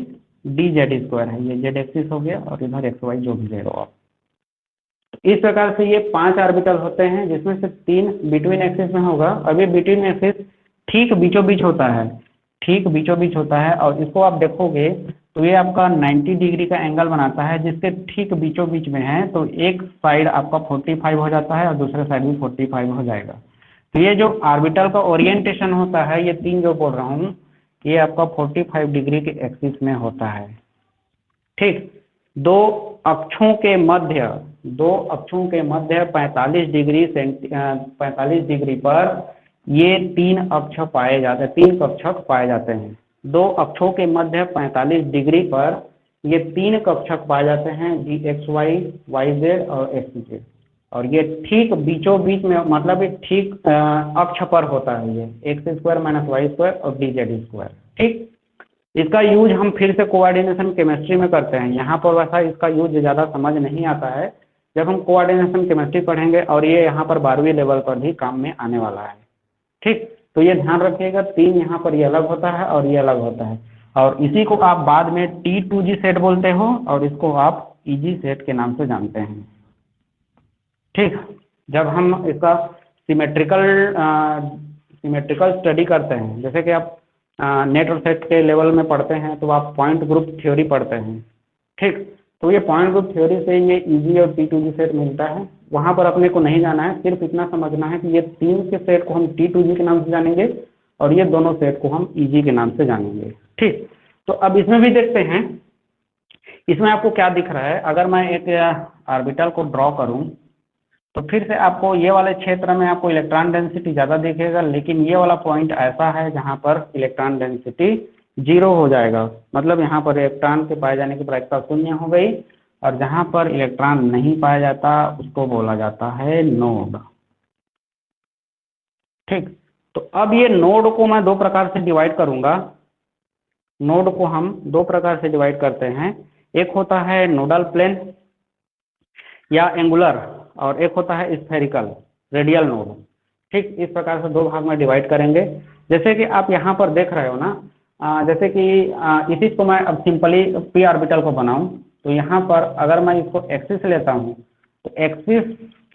डी जेड स्क्वायर है, ये जेड एक्सिस हो गया और इधर एक्स वाई जो भी ले लो आप। तो इस प्रकार से ये 5 ऑर्बिटल होते हैं, जिसमें से 3 बिटवीन एक्सिस में होगा। अब ये बिटवीन एक्सिस ठीक बीचों बीच होता है, ठीक बीचों बीच होता है, और इसको आप देखोगे तो ये आपका 90 डिग्री का एंगल बनाता है, जिसके ठीक बीचों बीच में है। तो एक साइड आपका 45 हो जाता है और दूसरे साइड भी 45 हो जाएगा। तो ये जो ऑर्बिटल का ओरिएंटेशन होता है, ये 3 जो बोल रहा हूँ, ये आपका 45 डिग्री के एक्सिस में होता है। ठीक, दो अक्षों के मध्य 45 डिग्री 45 डिग्री पर ये 3 अक्ष पाए जाते हैं, 3 कक्षक पाए जाते हैं। दो अक्षों के मध्य 45 डिग्री पर ये 3 कक्षक पाए जाते हैं, जी एक्स वाई, वाई जेड और एक्स जेड, और ये ठीक बीचों बीच में, मतलब ये ठीक अक्ष पर होता है, ये x square minus y square और डी जेड स्क्वायर। ठीक, इसका यूज हम फिर से कोऑर्डिनेशन केमिस्ट्री में करते हैं, यहाँ पर वैसा इसका यूज ज़्यादा समझ नहीं आता है। जब हम कोऑर्डिनेशन केमिस्ट्री पढ़ेंगे, और ये यहाँ पर 12वीं लेवल पर भी काम में आने वाला है। ठीक, तो ये ध्यान रखिएगा, 3 यहाँ पर ये अलग होता है और ये अलग होता है, और इसी को आप बाद में T2G सेट बोलते हो, और इसको आप EG सेट के नाम से जानते हैं। ठीक, जब हम इसका सिमेट्रिकल स्टडी करते हैं, जैसे कि आप नेट और सेट के लेवल में पढ़ते हैं, तो आप पॉइंट ग्रुप थ्योरी पढ़ते हैं। ठीक, तो ये पॉइंट ग्रुप थ्योरी से ये EG और T2G सेट मिलता है। वहाँ पर अपने को नहीं जाना है, सिर्फ इतना समझना है कि ये 3 के सेट को हम T2G के नाम से जानेंगे और ये दोनों सेट को हम EG के नाम से जानेंगे। ठीक, तो अब इसमें भी देखते हैं, इसमें आपको क्या दिख रहा है। अगर मैं एक ऑर्बिटल को ड्रॉ करूं तो फिर से आपको ये वाले क्षेत्र में आपको इलेक्ट्रॉन डेंसिटी ज़्यादा दिखेगा, लेकिन ये वाला पॉइंट ऐसा है जहाँ पर इलेक्ट्रॉन डेंसिटी 0 हो जाएगा, मतलब यहाँ पर इलेक्ट्रॉन के पाए जाने की प्रायिकता 0 हो गई, और जहाँ पर इलेक्ट्रॉन नहीं पाया जाता उसको बोला जाता है नोड। ठीक, तो अब ये नोड को मैं 2 प्रकार से डिवाइड करूंगा। नोड को हम 2 प्रकार से डिवाइड करते हैं, एक होता है नोडल प्लेन या एंगुलर, और एक होता है स्फेरिकल रेडियल नोड। ठीक, इस प्रकार से 2 भाग में डिवाइड करेंगे। जैसे कि आप यहाँ पर देख रहे हो ना, जैसे कि इसी को मैं अब सिंपली पी ऑर्बिटल को बनाऊं, तो यहाँ पर अगर मैं इसको एक्सिस लेता हूँ, तो एक्सिस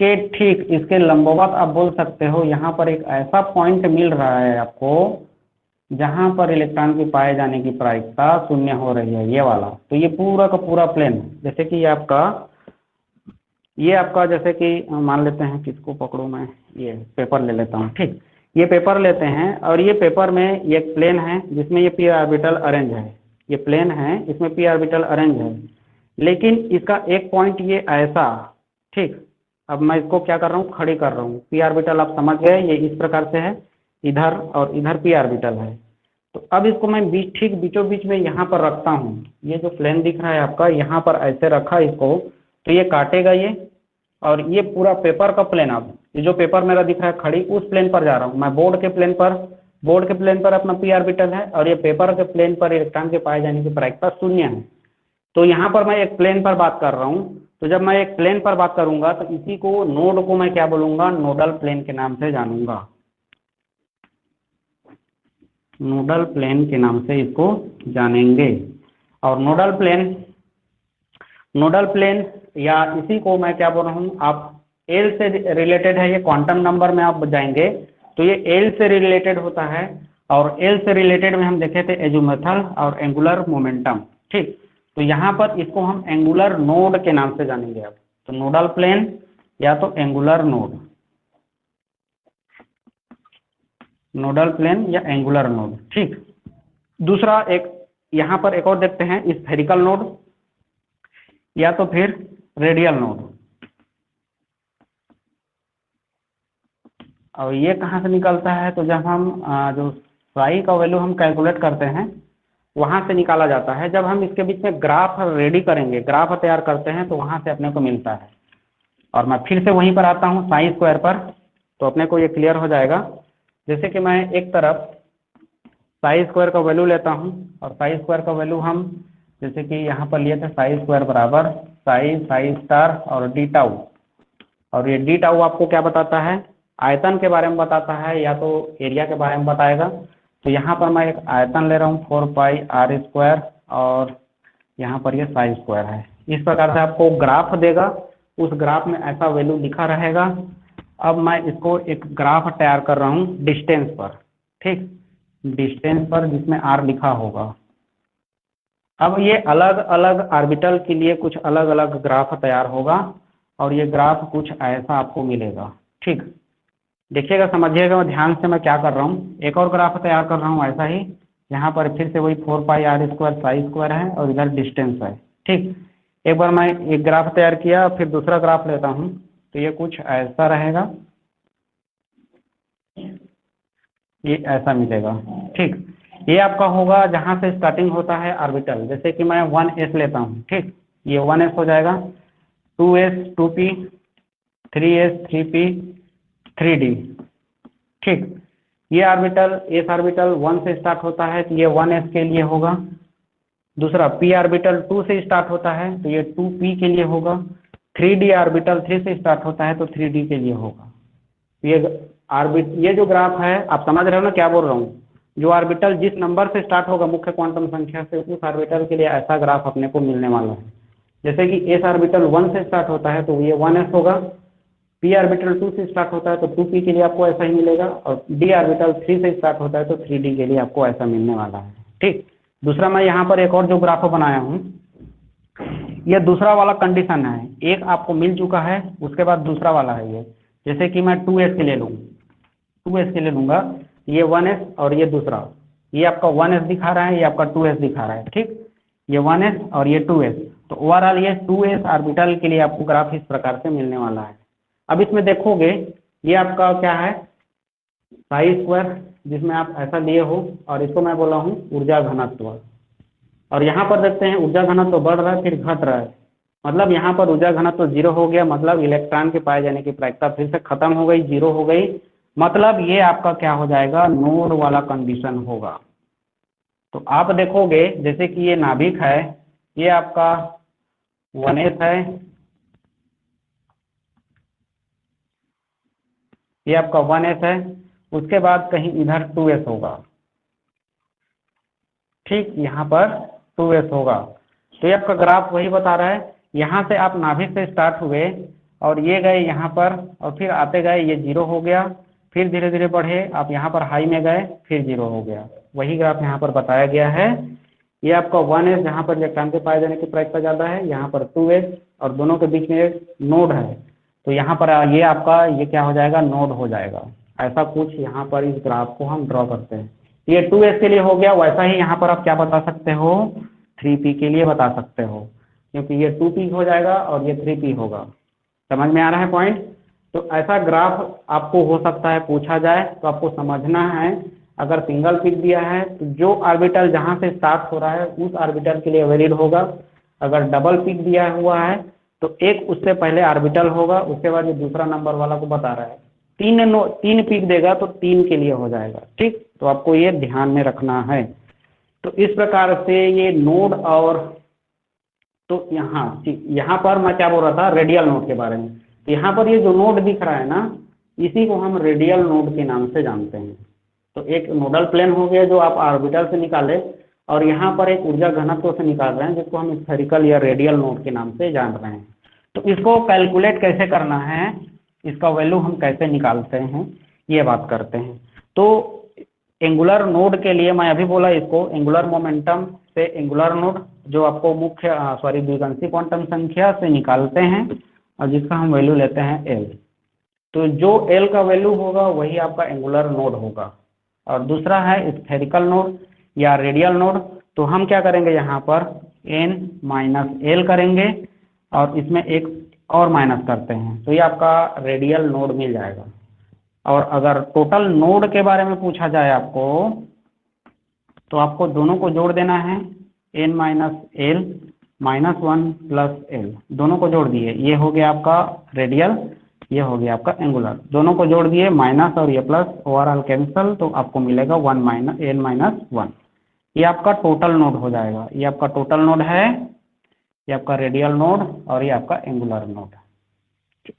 के ठीक इसके लंबवत आप बोल सकते हो, यहाँ पर एक ऐसा पॉइंट मिल रहा है आपको जहाँ पर इलेक्ट्रॉन की पाए जाने की प्रायिकता 0 हो रही है, ये वाला। तो ये पूरा का पूरा प्लेन, जैसे कि ये आपका जैसे कि मान लेते हैं, किसको पकड़ूं मैं, ये पेपर ले लेता हूँ। ठीक, ये पेपर लेते हैं, और ये पेपर में ये प्लेन है जिसमें ये पी ऑर्बिटल अरेंज है, ये प्लेन है इसमें पी ऑर्बिटल अरेंज है, लेकिन इसका एक पॉइंट ये ऐसा। ठीक, अब मैं इसको क्या कर रहा हूँ, खड़ी कर रहा हूँ। पी ऑर्बिटल आप समझ गए, ये इस प्रकार से है, इधर और इधर पी ऑर्बिटल है। तो अब इसको मैं ठीक बीचों बीच में यहाँ पर रखता हूँ, ये जो प्लेन दिख रहा है आपका, यहाँ पर ऐसे रखा इसको, तो ये काटेगा ये, और ये पूरा पेपर का प्लेन, अब ये जो पेपर मेरा दिख रहा है खड़ी, उस प्लेन पर जा रहा हूँ मैं, बोर्ड के प्लेन पर अपना पी ऑर्बिटल है, और ये पेपर के प्लेन पर इलेक्ट्रॉन के पाए जाने की प्रायिकता 0 है। तो यहाँ पर मैं एक प्लेन पर बात कर रहा हूँ, तो जब मैं एक प्लेन पर बात करूंगा तो इसी को नोड को मैं क्या बोलूंगा, नोडल प्लेन के नाम से जानूंगा। नोडल प्लेन के नाम से इसको जानेंगे। और नोडल प्लेन या इसी को मैं क्या बोल रहा हूँ, आप एल से रिलेटेड है, ये क्वांटम नंबर में आप जाएंगे तो ये एल से रिलेटेड होता है, और एल से रिलेटेड में हम देखे थे एजुमेथल और एंगुलर मोमेंटम। ठीक, तो यहाँ पर इसको हम एंगुलर नोड के नाम से जानेंगे अब। तो नोडल प्लेन या तो एंगुलर नोड, नोडल प्लेन या एंगुलर नोड, ठीक। दूसरा एक यहाँ पर एक और देखते हैं, स्फेरिकल नोड या तो फिर रेडियल नोड। और ये कहाँ से निकलता है, तो जब हम जो साई का वैल्यू हम कैलकुलेट करते हैं वहाँ से निकाला जाता है। जब हम इसके बीच में ग्राफ रेडी करेंगे, ग्राफ तैयार करते हैं, तो वहाँ से अपने को मिलता है। और मैं फिर से वहीं पर आता हूँ साई स्क्वायर पर, तो अपने को ये क्लियर हो जाएगा। जैसे कि मैं एक तरफ साई स्क्वायर का वैल्यू लेता हूँ, और साई स्क्वायर का वैल्यू हम जैसे कि यहाँ पर लिए थे, साई स्क्वायर बराबर साई स्टार और डी टाउ। और ये डी टाउ आपको क्या बताता है, आयतन के बारे में बताता है या तो एरिया के बारे में बताएगा। तो यहाँ पर मैं एक आयतन ले रहा हूँ 4 पाई आर स्क्वायर, और यहाँ पर ये साई स्क्वायर है। इस प्रकार से आपको ग्राफ देगा, उस ग्राफ में ऐसा वैल्यू लिखा रहेगा। अब मैं इसको एक ग्राफ तैयार कर रहा हूँ डिस्टेंस पर, ठीक, डिस्टेंस पर जिसमें आर लिखा होगा। अब ये अलग अलग ऑर्बिटल के लिए कुछ अलग अलग ग्राफ तैयार होगा, और ये ग्राफ कुछ ऐसा आपको मिलेगा, ठीक। देखिएगा, समझिएगा ध्यान से मैं क्या कर रहा हूँ। एक और ग्राफ तैयार कर रहा हूँ ऐसा ही, यहाँ पर फिर से वही 4 पाई आर स्क्वायर साई स्क्वायर है, और इधर डिस्टेंस है, ठीक। एक बार मैं एक ग्राफ तैयार किया, फिर दूसरा ग्राफ लेता हूँ, तो ये कुछ ऐसा रहेगा, ये ऐसा मिलेगा, ठीक। ये आपका होगा जहाँ से स्टार्टिंग होता है ऑर्बिटल। जैसे कि मैं 1s लेता हूँ, ठीक, ये 1s हो जाएगा, 2s 2p, 3s 3p 3d, ठीक। ये ऑर्बिटल, एस ऑर्बिटल 1 से स्टार्ट होता है, तो ये 1s के लिए होगा। दूसरा p ऑर्बिटल 2 से स्टार्ट होता है, तो ये 2p के लिए होगा। 3d ऑर्बिटल 3 से स्टार्ट होता है, तो 3d के लिए होगा। ये जो ग्राफ है, आप समझ रहे हो ना क्या बोल रहा हूँ। जो ऑर्बिटल जिस नंबर से स्टार्ट होगा मुख्य क्वांटम संख्या से, उस ऑर्बिटल के लिए ऐसा ग्राफ अपने को मिलने वाला है। जैसे कि एस ऑर्बिटल 1 से स्टार्ट होता है, तो ये 1s होगा। p ऑर्बिटल 2 से स्टार्ट होता है, तो 2p के लिए आपको ऐसा ही मिलेगा। और d ऑर्बिटल 3 से स्टार्ट होता है, तो 3d के लिए आपको ऐसा मिलने वाला है, ठीक। दूसरा मैं यहाँ पर एक और जो ग्राफ बनाया हूँ, ये दूसरा वाला कंडीशन है। एक आपको मिल चुका है, उसके बाद दूसरा वाला है ये। जैसे कि मैं 2s के लिए लूँ, 2s के लिए लूँगा, ये 1s और ये दूसरा, ये आपका 1s दिखा रहा है, ये आपका 2s दिखा रहा है, ठीक। ये 1s और ये 2s, तो ओवरऑल ये 2s ऑर्बिटल के लिए आपको ग्राफ इस प्रकार से मिलने वाला है। अब इसमें देखोगे, ये आपका क्या है, साई स्क्वायर, जिसमें आप ऐसा लिए हो, और इसको मैं बोला हूँ ऊर्जा घनत्व। और यहाँ पर देखते हैं ऊर्जा घनत्व बढ़ रहा है फिर घट रहा है, मतलब यहाँ पर ऊर्जा घनत्व 0 हो गया, मतलब इलेक्ट्रॉन के पाए जाने की प्रायिकता फिर से खत्म हो गई, 0 हो गई। मतलब ये आपका क्या हो जाएगा, नोड वाला कंडीशन होगा। तो आप देखोगे जैसे कि ये नाभिक है, ये आपका 1s है, ये आपका 1s है, उसके बाद कहीं इधर 2s होगा, ठीक, यहाँ पर 2s होगा। तो ये आपका ग्राफ वही बता रहा है, यहाँ से आप नाभिक से स्टार्ट हुए और ये गए यहाँ पर, और फिर आते गए ये 0 हो गया, फिर धीरे धीरे बढ़े, आप यहाँ पर हाई में गए, फिर 0 हो गया। वही ग्राफ यहाँ पर बताया गया है। ये आपका 1s जहाँ पर इलेक्ट्रॉन के पाए जाने की प्रायिकता ज़्यादा है, यहाँ पर 2s, और दोनों के बीच में एक नोड है, तो यहाँ पर ये आपका ये क्या हो जाएगा, नोड हो जाएगा। ऐसा कुछ यहाँ पर इस ग्राफ को हम ड्रॉ करते हैं। ये 2s के लिए हो गया, वैसा ही यहाँ पर आप क्या बता सकते हो, 3p के लिए बता सकते हो, क्योंकि ये 2p हो जाएगा और ये 3p होगा। समझ में आ रहा है पॉइंट। तो ऐसा ग्राफ आपको हो सकता है पूछा जाए, तो आपको समझना है, अगर सिंगल पिक दिया है तो जो ऑर्बिटल जहाँ से स्टार्ट हो रहा है उस ऑर्बिटल के लिए वैलिड होगा। अगर डबल पिक दिया हुआ है तो एक उससे पहले ऑर्बिटल होगा, उसके बाद ये दूसरा नंबर वाला को बता रहा है। 3 पिक देगा तो 3 के लिए हो जाएगा, ठीक। तो आपको ये ध्यान में रखना है। तो इस प्रकार से ये नोड, और तो यहाँ पर मैं क्या बोल रहा था, रेडियल नोड के बारे में। तो यहाँ पर ये जो नोड दिख रहा है ना, इसी को हम रेडियल नोड के नाम से जानते हैं। तो एक नोडल प्लेन हो गया जो आप ऑर्बिटल से निकाले, और यहाँ पर एक ऊर्जा घनत्व से निकाल रहे हैं, जिसको हम स्फेरिकल या रेडियल नोड के नाम से जान रहे हैं। तो इसको कैलकुलेट कैसे करना है, इसका वैल्यू हम कैसे निकालते हैं, ये बात करते हैं। तो एंगुलर नोड के लिए मैं अभी बोला, इसको एंगुलर मोमेंटम से एंगुलर नोड जो आपको मुख्य द्विगांशी क्वांटम संख्या से निकालते हैं और जिसका हम वैल्यू लेते हैं एल। तो जो एल का वैल्यू होगा वही आपका एंगुलर नोड होगा। और दूसरा है स्फेरिकल नोड या रेडियल नोड। तो हम क्या करेंगे, यहाँ पर n माइनस एल करेंगे और इसमें एक और माइनस करते हैं, तो ये आपका रेडियल नोड मिल जाएगा। और अगर टोटल नोड के बारे में पूछा जाए आपको, तो आपको दोनों को जोड़ देना है, n minus L minus 1 plus L, दोनों को जोड़ दिए, ये हो गया आपका रेडियल, ये हो गया आपका एंगुलर, दोनों को जोड़ दिए, माइनस और ये प्लस ओवरऑल कैंसिल, तो आपको मिलेगा 1 माइनस n माइनस 1। ये आपका टोटल नोड हो जाएगा। ये आपका टोटल नोड है, ये आपका रेडियल नोड और ये आपका एंगुलर नोड।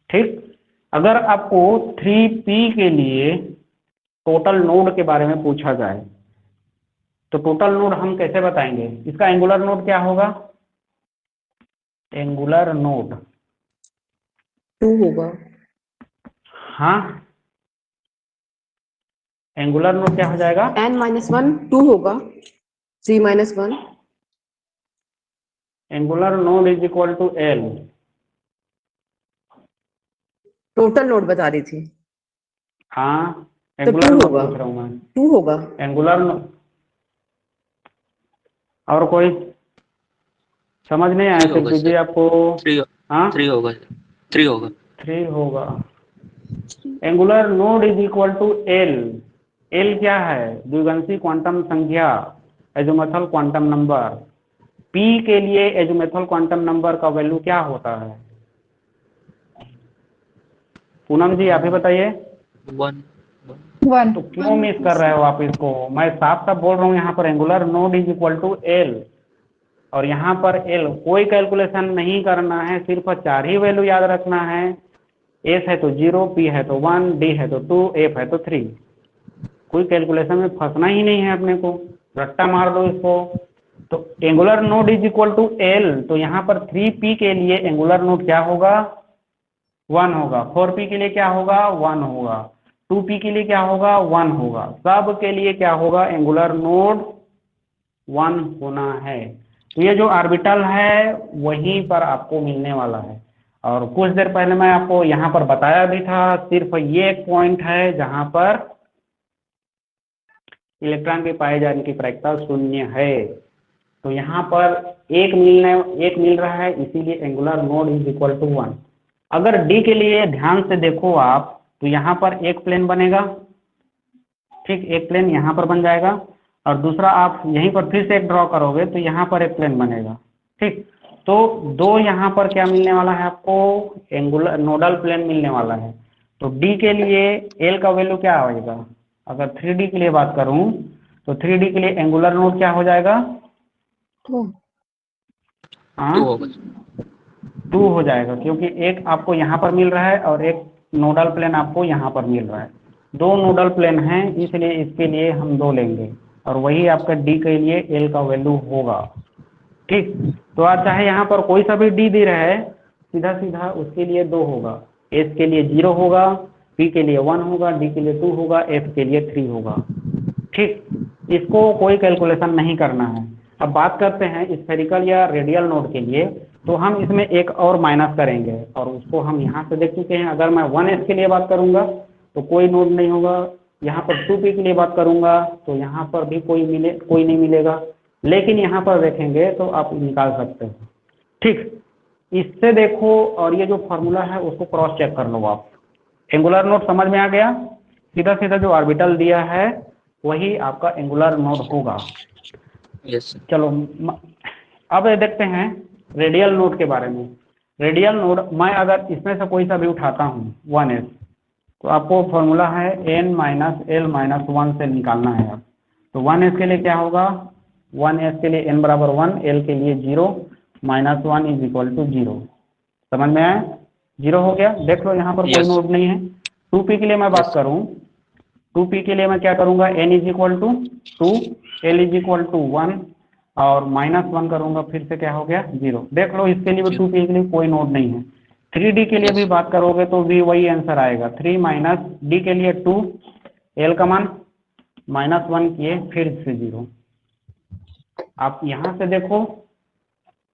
ठीक, अगर आपको 3p के लिए टोटल नोड के बारे में पूछा जाए तो टोटल नोड हम कैसे बताएंगे? इसका एंगुलर नोड क्या होगा? एंगुलर नोड 2 होगा। हाँ, एंगुलर नोड क्या हो जाएगा? n-1 2 होगा, 3-1। Angular node is equal to l. Total node बता रही थी, हाँ, तो एंगुलर 2 नोड होगा, पूछ रहा हूँ मैं। 2 होगा। एंगुलर नोड और कोई समझ नहीं आया? सिर्फ जी आपको? हाँ, 3 होगा, 3 होगा। 3 होगा। Angular node is equal to l. L क्या है? द्विगांशी क्वांटम संख्या, एजोमेथल क्वांटम नंबर। पी के लिए एजोमेथल क्वांटम नंबर का वैल्यू क्या होता है? पूनम जी आप ही बताइए। 1 तो क्यों मिस कर रहे हो आप इसको? मैं साफ साफ बोल रहा हूँ यहाँ पर angular node is equal to l, और यहाँ पर एल कोई कैलकुलेशन नहीं करना है, सिर्फ 4 ही वैल्यू याद रखना है। एस है तो 0, पी है तो 1, डी है तो 2, एफ है तो 3। कोई कैलकुलेशन में फंसना ही नहीं है अपने को, रट्टा मार दो इसको। तो angular node is equal to l, तो यहाँ पर 3p के लिए एंगुलर नोड क्या होगा? 1 होगा। 4p के लिए क्या होगा? 1 होगा। 2p के लिए क्या होगा? 1 होगा। सब के लिए क्या होगा? एंगुलर नोड 1 होना है। तो ये जो ऑर्बिटल है वहीं पर आपको मिलने वाला है। और कुछ देर पहले मैं आपको यहाँ पर बताया भी था, सिर्फ ये एक पॉइंट है जहाँ पर इलेक्ट्रॉन के पाए जाने की प्रायिकता 0 है। तो यहाँ पर एक मिल रहा है, इसीलिए angular node is equal to 1। अगर डी के लिए ध्यान से देखो आप, तो यहाँ पर एक प्लेन बनेगा, ठीक, एक प्लेन यहाँ पर बन जाएगा, और दूसरा आप यहीं पर फिर से एक ड्रॉ करोगे तो यहाँ पर एक प्लेन बनेगा, ठीक। तो दो यहाँ पर क्या मिलने वाला है आपको? एंगुलर नोडल प्लेन मिलने वाला है। तो डी के लिए एल का वैल्यू क्या आएगा? अगर 3D के लिए बात करूं तो 3D के लिए एंगुलर नोड क्या हो जाएगा? 2 2 हो जाएगा, क्योंकि एक आपको यहाँ पर मिल रहा है और एक नोडल प्लेन आपको यहाँ पर मिल रहा है। 2 नोडल प्लेन हैं, इसलिए इसके लिए हम 2 लेंगे, और वही आपका डी के लिए एल का वैल्यू होगा, ठीक। तो आज चाहे यहाँ पर कोई सा भी डी दे रहा है, सीधा सीधा उसके लिए 2 होगा। एस के लिए 0 होगा, पी के लिए 1 होगा, डी के लिए 2 होगा, एफ के लिए 3 होगा, ठीक। इसको कोई कैलकुलेशन नहीं करना है। अब बात करते हैं स्फेरिकल या रेडियल नोड के लिए, तो हम इसमें एक और माइनस करेंगे, और उसको हम यहाँ से देख चुके हैं। अगर मैं 1s के लिए बात करूँगा तो कोई नोड नहीं होगा, यहाँ पर 2p के लिए बात करूँगा तो यहाँ पर भी कोई नहीं मिलेगा, लेकिन यहाँ पर देखेंगे तो आप निकाल सकते हो, ठीक। इससे देखो, और ये जो फॉर्मूला है उसको क्रॉस चेक कर लो आप। एंगुलर नोड समझ में आ गया? सीधा सीधा जो ऑर्बिटल दिया है वही आपका एंगुलर नोड होगा। यस। चलो अब देखते हैं रेडियल नोड के बारे में। रेडियल नोड, मैं अगर इसमें से कोई सा भी उठाता हूँ 1s, तो आपको फॉर्मूला है n माइनस एल माइनस 1 से निकालना है अब। तो 1s के लिए क्या होगा? 1s के लिए n बराबर 1, l के लिए 0, माइनस 1 इज इक्वल टू 0। समझ में आया? 0 हो गया। देख लो यहाँ पर कोई Yes. नोड नहीं है। 2p के लिए मैं बात Yes. करूँ, 2p के लिए मैं क्या करूँगा? n is equal to 2, l is equal to 1, और माइनस 1 करूँगा, फिर से क्या हो गया? 0। देख लो इसके लिए भी 2p के लिए कोई नोड नहीं है। 3d के लिए Yes. भी बात करोगे तो भी वही आंसर आएगा। 3 माइनस d के लिए 2, l का मान -1 किए, फिर से 0। आप यहाँ से देखो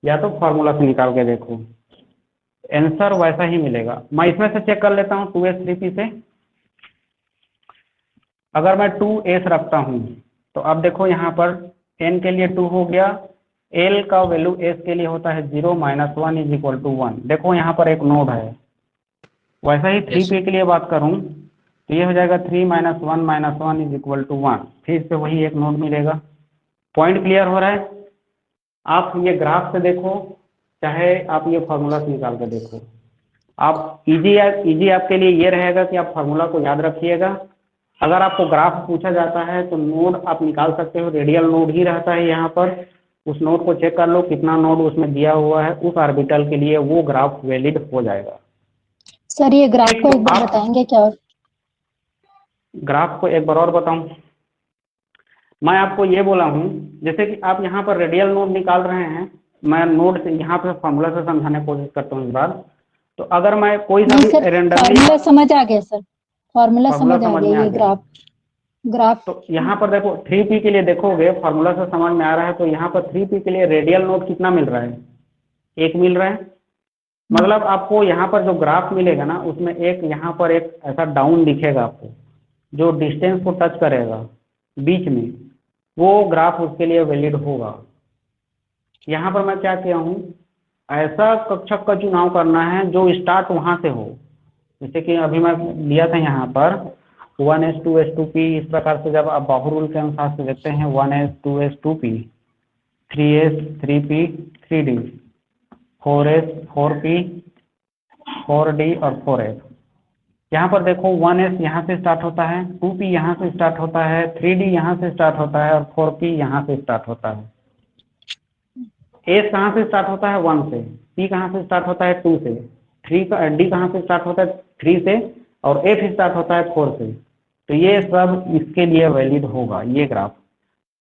या तो फॉर्मूला से निकाल के देखो, आंसर वैसा ही मिलेगा। मैं इसमें से चेक कर लेता हूँ 2s 3p से। अगर मैं 2s रखता हूँ तो अब देखो यहाँ पर n के लिए 2 हो गया, l का वैल्यू s के लिए होता है 0 - 1 = 1। देखो यहाँ पर एक नोड है। वैसा ही 3p के लिए बात करूँ तो ये हो जाएगा 3 - 1 - 1 = 1। फिर से वही एक नोड मिलेगा। पॉइंट क्लियर हो रहा है? आप ये ग्राफ से देखो, चाहे आप ये फॉर्मूला से निकाल कर देखो। आप इजी आपके लिए ये रहेगा कि आप फार्मूला को याद रखिएगा। अगर आपको ग्राफ पूछा जाता है तो नोड आप निकाल सकते हो, रेडियल नोड ही रहता है यहाँ पर। उस नोड को चेक कर लो कितना नोड उसमें दिया हुआ है, उस ऑर्बिटल के लिए वो ग्राफ वैलिड हो जाएगा। सर ये ग्राफ को एक बार बताएंगे क्या? और ग्राफ को एक बार और बताऊं? मैं आपको ये बोला हूँ, जैसे कि आप यहाँ पर रेडियल नोड निकाल रहे हैं, मैं नोड से यहाँ पे फॉर्मूला से समझाने की कोशिश करता हूँ इस बार। तो अगर मैं कोई सा नहीं भी सर, रेंडमली फॉर्मूला समझ आ गया सर, फॉर्मूला फॉर्मूला समझ आ समझ में गया। आ ये गया। ग्राफ तो यहाँ पर देखो 3p के लिए देखोगे, फॉर्मूला से समझ में आ रहा है। तो यहाँ पर 3p के लिए रेडियल नोड कितना मिल रहा है? 1 मिल रहा है। मतलब आपको यहाँ पर जो ग्राफ मिलेगा ना, उसमें एक यहाँ पर एक ऐसा डाउन दिखेगा आपको, जो डिस्टेंस को टच करेगा बीच में, वो ग्राफ उसके लिए वैलिड होगा। यहाँ पर मैं क्या किया हूँ, ऐसा कक्षक का चुनाव करना है जो स्टार्ट वहाँ से हो। जैसे कि अभी मैं दिया था यहाँ पर 1s 2s 2p। इस प्रकार से जब आप बाहु रूल के अनुसार से देखते हैं 1s 2s 2p, 3s 3p 3d, 4s 4p 4d और 4s। यहाँ पर देखो 1s यहाँ से स्टार्ट होता है, 2p यहाँ से स्टार्ट होता है, 3d यहाँ से स्टार्ट होता है और 4p यहाँ से स्टार्ट होता है। s कहाँ से स्टार्ट होता है? 1 से। p कहाँ से स्टार्ट होता है? 2 से। d कहाँ से स्टार्ट होता है? 3 से। और f स्टार्ट होता है 4 से। तो ये सब इसके लिए वैलिड होगा ये ग्राफ।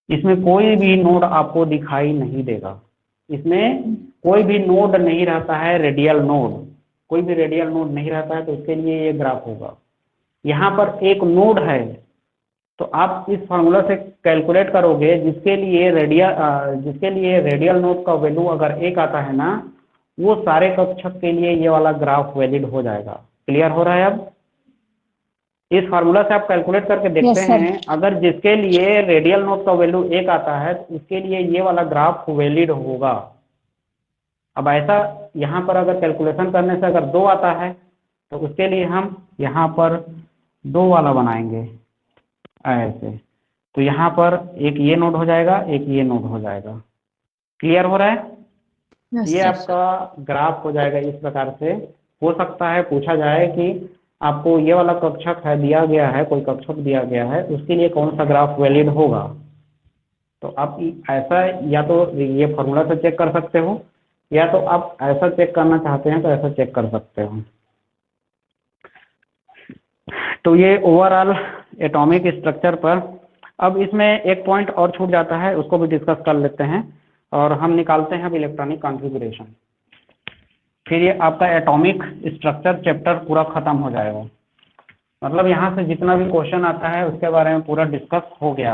इसमें कोई भी नोड आपको दिखाई नहीं देगा, इसमें कोई भी नोड नहीं रहता है, रेडियल नोड, कोई भी रेडियल नोड नहीं रहता है। तो इसके लिए ये ग्राफ होगा। यहाँ पर एक नोड है तो आप इस फार्मूला से कैलकुलेट करोगे, जिसके लिए रेडियल नोड का वैल्यू अगर 1 आता है ना, वो सारे कक्षक के लिए ये वाला ग्राफ वैलिड हो जाएगा। क्लियर हो रहा है? अब इस फार्मूला से आप कैलकुलेट करके देखते हैं, अगर जिसके लिए रेडियल नोड का वैल्यू 1 आता है तो उसके लिए ये वाला ग्राफ वैलिड होगा। अब ऐसा यहाँ पर अगर कैलकुलेशन करने से अगर 2 आता है तो उसके लिए हम यहाँ पर 2 वाला बनाएंगे ऐसे। तो यहाँ पर एक ये नोड हो जाएगा, एक ये नोड हो जाएगा। क्लियर हो रहा है? ये आपका ग्राफ हो जाएगा। इस प्रकार से हो सकता है पूछा जाए कि आपको ये वाला कक्षक है दिया गया है, कोई कक्षक दिया गया है, उसके लिए कौन सा ग्राफ वैलिड होगा। तो आप ऐसा या तो ये फॉर्मूला से चेक कर सकते हो, या तो आप ऐसा चेक करना चाहते हैं तो ऐसा चेक कर सकते हो। तो ये ओवरऑल एटॉमिक स्ट्रक्चर पर। अब इसमें एक पॉइंट और छूट जाता है, उसको भी डिस्कस कर लेते हैं और हम निकालते हैं अब इलेक्ट्रॉनिक कॉन्फ़िगरेशन। फिर ये आपका एटॉमिक स्ट्रक्चर चैप्टर पूरा खत्म हो जाएगा। मतलब यहाँ से जितना भी क्वेश्चन आता है उसके बारे में पूरा डिस्कस हो गया।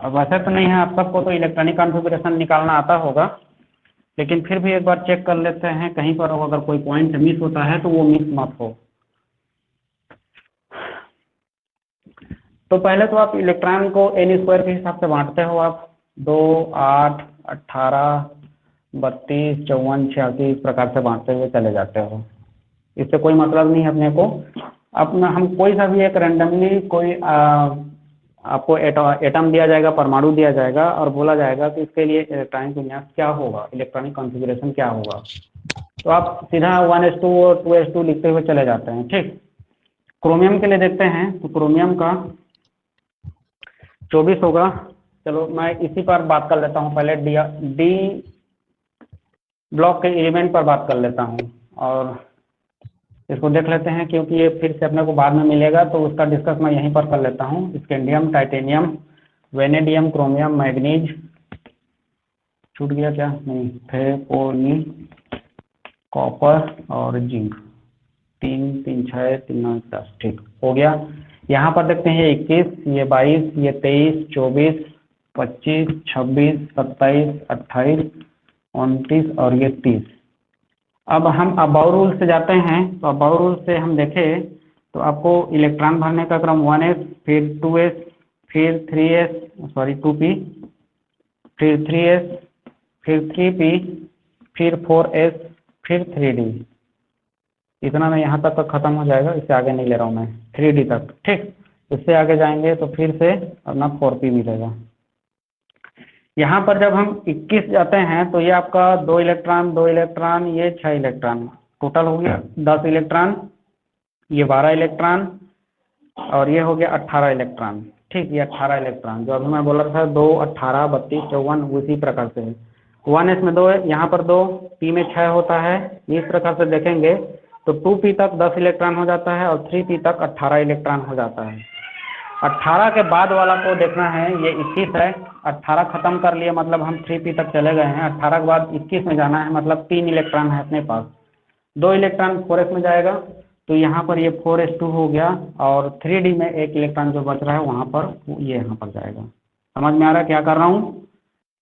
अब वैसे तो नहीं है आप सबको तो इलेक्ट्रॉनिक कॉन्फ़िगरेशन निकालना आता होगा, लेकिन फिर भी एक बार चेक कर लेते हैं, कहीं पर अगर कोई पॉइंट मिस होता है तो वो मिस मत हो। तो पहले तो आप इलेक्ट्रॉन को n² के हिसाब से बांटते हो आप, 2 8 18 32 54 86 इस प्रकार से बांटते हुए चले जाते हो। इससे कोई मतलब नहीं है अपने को। अपना हम कोई सा भी एक रैंडमली कोई आपको एटम दिया जाएगा, परमाणु दिया जाएगा और बोला जाएगा कि इसके लिए इलेक्ट्रॉनिक विन्यास क्या होगा, इलेक्ट्रॉनिक कॉन्फ़िगरेशन क्या होगा, तो आप सीधा 1s2 और 2s2 लिखते हुए चले जाते हैं। ठीक, क्रोमियम के लिए देखते हैं तो क्रोमियम का 24 होगा। चलो मैं इसी पर बात कर लेता हूँ, पहले डी ब्लॉक के एलिमेंट पर बात कर लेता हूँ और इसको देख लेते हैं, क्योंकि ये फिर से अपने को बाद में मिलेगा तो उसका डिस्कस मैं यहीं पर कर लेता हूँ। Scandium, titanium, vanadium, chromium, manganese, छूट गया क्या? नहीं, फेपोनी, कॉपर और जिंक। 3 3 6 3 9 10। ठीक हो गया। यहाँ पर देखते हैं 21, ये 22, ये 23, 24, 25, 26, 27, 28, 29 और ये 30। अब हम अबाउ रूल से जाते हैं। तो अबाउ रूल से हम देखें तो आपको इलेक्ट्रॉन भरने का क्रम 1s, फिर 2s, फिर 3s, सॉरी 2p, फिर 3s, फिर 3p, फिर 4s, फिर 3d। इतना में यहाँ तक का खत्म हो जाएगा, इससे आगे नहीं ले रहा हूँ मैं, 3d तक। ठीक, इससे आगे जाएंगे तो फिर से अपना 4p मिलेगा। यहाँ पर जब हम 21 जाते हैं तो ये आपका 2 इलेक्ट्रॉन 2 इलेक्ट्रॉन, ये 6 इलेक्ट्रॉन, टोटल हो गया 10 इलेक्ट्रॉन, ये 12 इलेक्ट्रॉन और ये हो गया 18 इलेक्ट्रॉन। ठीक, ये 18 इलेक्ट्रॉन जो अभी मैं बोला था 2, 18, 32, 54 उसी प्रकार से है। 1s में 2 है, यहाँ पर 2, p में 6 होता है। इस प्रकार से देखेंगे तो 2p तक 10 इलेक्ट्रॉन हो जाता है और 3p तक 18 इलेक्ट्रॉन हो जाता है। 18 के बाद वाला को देखना है, ये 21 है। 18 खत्म कर लिए मतलब हम 3p तक चले गए हैं। 18 के बाद 21 में जाना है, मतलब 3 इलेक्ट्रॉन है अपने पास। 2 इलेक्ट्रॉन 4s में जाएगा तो यहाँ पर ये 4s2 हो गया और 3d में 1 इलेक्ट्रॉन जो बच रहा है वहाँ पर ये यहाँ पर जाएगा। समझ में आ रहा है क्या कर रहा हूँ?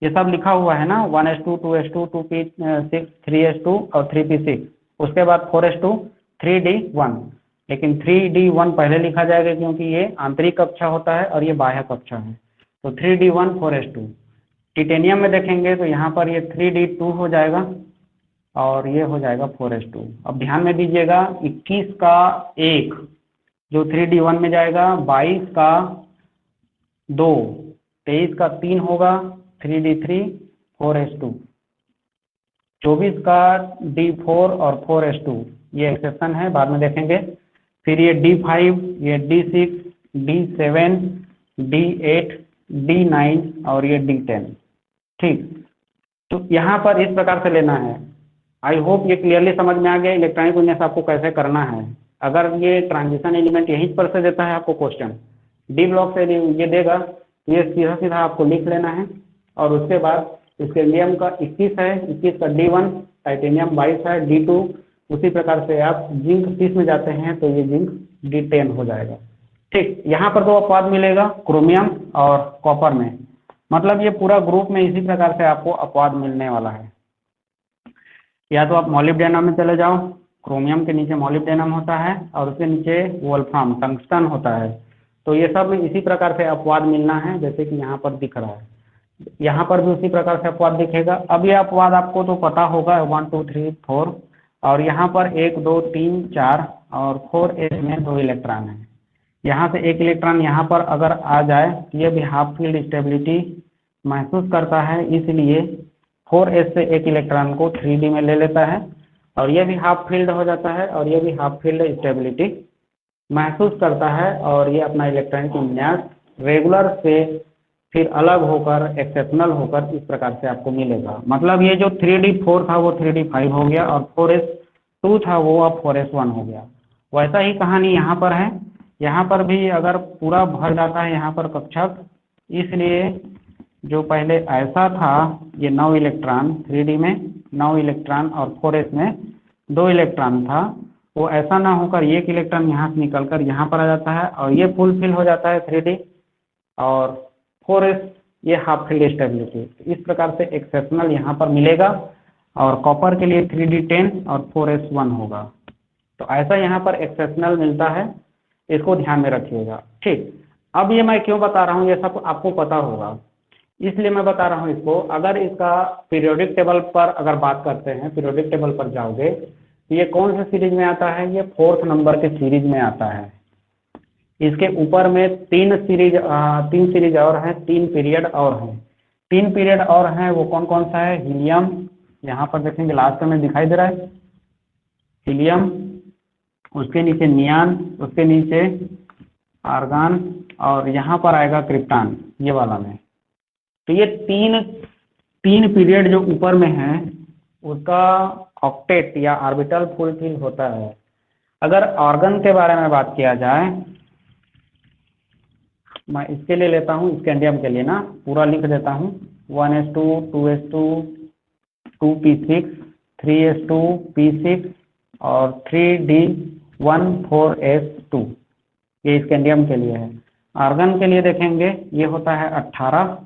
ये सब लिखा हुआ है ना, 1s2, 2s2, 2p6, 3s2 और 3p6, उसके बाद 4s2, 3d1। लेकिन 3d1 पहले लिखा जाएगा क्योंकि ये आंतरिक कक्षा होता है और ये बाह्य कक्षा है। तो 3d1 4s2। टिटेनियम में देखेंगे तो यहाँ पर ये 3d2 हो जाएगा और ये हो जाएगा 4s2। अब ध्यान में दीजिएगा 21 का 1 जो 3d1 में जाएगा, 22 का 2, 23 का 3 होगा 3d3 4s2, 24 का d4 और 4s2, ये एक्सेप्शन है, बाद में देखेंगे। फिर ये d5, ये d6, d7, d8, d9 और ये d10। ठीक, तो यहाँ पर इस प्रकार से लेना है। आई होप ये क्लियरली समझ में आ गया इलेक्ट्रॉनिक विन्यास आपको कैसे करना है। अगर ये ट्रांजिशन एलिमेंट यहीं पर से देता है आपको क्वेश्चन, डी ब्लॉक से ये देगा, ये सीधा सीधा आपको लिख लेना है। और उसके बाद स्कैंडियम का 21 है, 21 का d1, टाइटेनियम 22 है, d2। उसी प्रकार से आप जिंक 30 में जाते हैं तो ये जिंक d10 हो जाएगा। ठीक, यहाँ पर 2 अपवाद मिलेगा क्रोमियम और कॉपर में, मतलब ये पूरा ग्रुप में इसी प्रकार से आपको अपवाद मिलने वाला है। या तो आप मॉलिब्डेनम में चले जाओ, क्रोमियम के नीचे मॉलिब्डेनम होता है और उसके नीचे वोल्फ्राम टंगस्टन होता है। तो ये सब में इसी प्रकार से अपवाद मिलना है, जैसे कि यहाँ पर दिख रहा है। यहाँ पर भी उसी प्रकार से अपवाद दिखेगा। अब ये अपवाद आपको तो पता होगा 1 2 3 4, और यहाँ पर 1 2 3 4 और 4s में 2 इलेक्ट्रॉन है। यहाँ से 1 इलेक्ट्रॉन यहाँ पर अगर आ जाए तो ये भी हाफ फील्ड स्टेबिलिटी महसूस करता है, इसलिए 4s से 1 इलेक्ट्रॉन को 3d में ले लेता है और ये भी हाफ फील्ड हो जाता है और ये भी हाफ फील्ड स्टेबिलिटी महसूस करता है। और ये अपना इलेक्ट्रॉनिक विन्यास रेगुलर से फिर अलग होकर एक्सेप्शनल होकर इस प्रकार से आपको मिलेगा। मतलब ये जो 3d4 था वो 3d5 हो गया और 4s2 था वो अब 4s1 हो गया। वैसा ही कहानी यहाँ पर है। यहाँ पर भी अगर पूरा भर जाता है यहाँ पर कक्षक, इसलिए जो पहले ऐसा था ये 9 इलेक्ट्रॉन 3d में 9 इलेक्ट्रॉन और 4s में 2 इलेक्ट्रॉन था, वो ऐसा ना होकर 1 इलेक्ट्रॉन यहाँ से निकलकर यहाँ पर आ जाता है और ये फुलफिल हो जाता है 3d और 4s ये हाफ फील्ड स्टेबिलिटी। इस प्रकार से एक्सेप्शनल यहाँ पर मिलेगा और कॉपर के लिए 3d10 और 4s1 होगा। तो ऐसा यहाँ पर एक्सेप्शनल मिलता है, इसको ध्यान में रखिएगा। ठीक, अब ये मैं क्यों बता रहा हूँ, ये सब आपको पता होगा इसलिए मैं बता रहा हूँ इसको। अगर इसका पीरियोडिक टेबल पर अगर बात करते हैं, पीरियोडिक टेबल पर जाओगे तो ये कौन से सीरीज में आता है, ये 4th नंबर के सीरीज में आता है। इसके ऊपर में 3 सीरीज और हैं, 3 पीरियड और हैं। 3 पीरियड और हैं, वो कौन कौन सा है? हीलियम, यहाँ पर देखेंगे लास्ट में दिखाई दे रहा है हीलियम, उसके नीचे नियान, उसके नीचे आर्गन और यहाँ पर आएगा क्रिप्टॉन, ये वाला में। तो ये तीन पीरियड जो ऊपर में है उसका ऑक्टेट या ऑर्बिटल फुलफिल होता है। अगर ऑर्गन के बारे में बात किया जाए, मैं इसके लिए लेता हूँ स्कैंडियम के लिए ना, पूरा लिख देता हूँ 1s2 2s2 2p6 3s2 p6 और 3d1 4s2, ये स्कैंडियम के लिए है। आर्गन के लिए देखेंगे ये होता है 18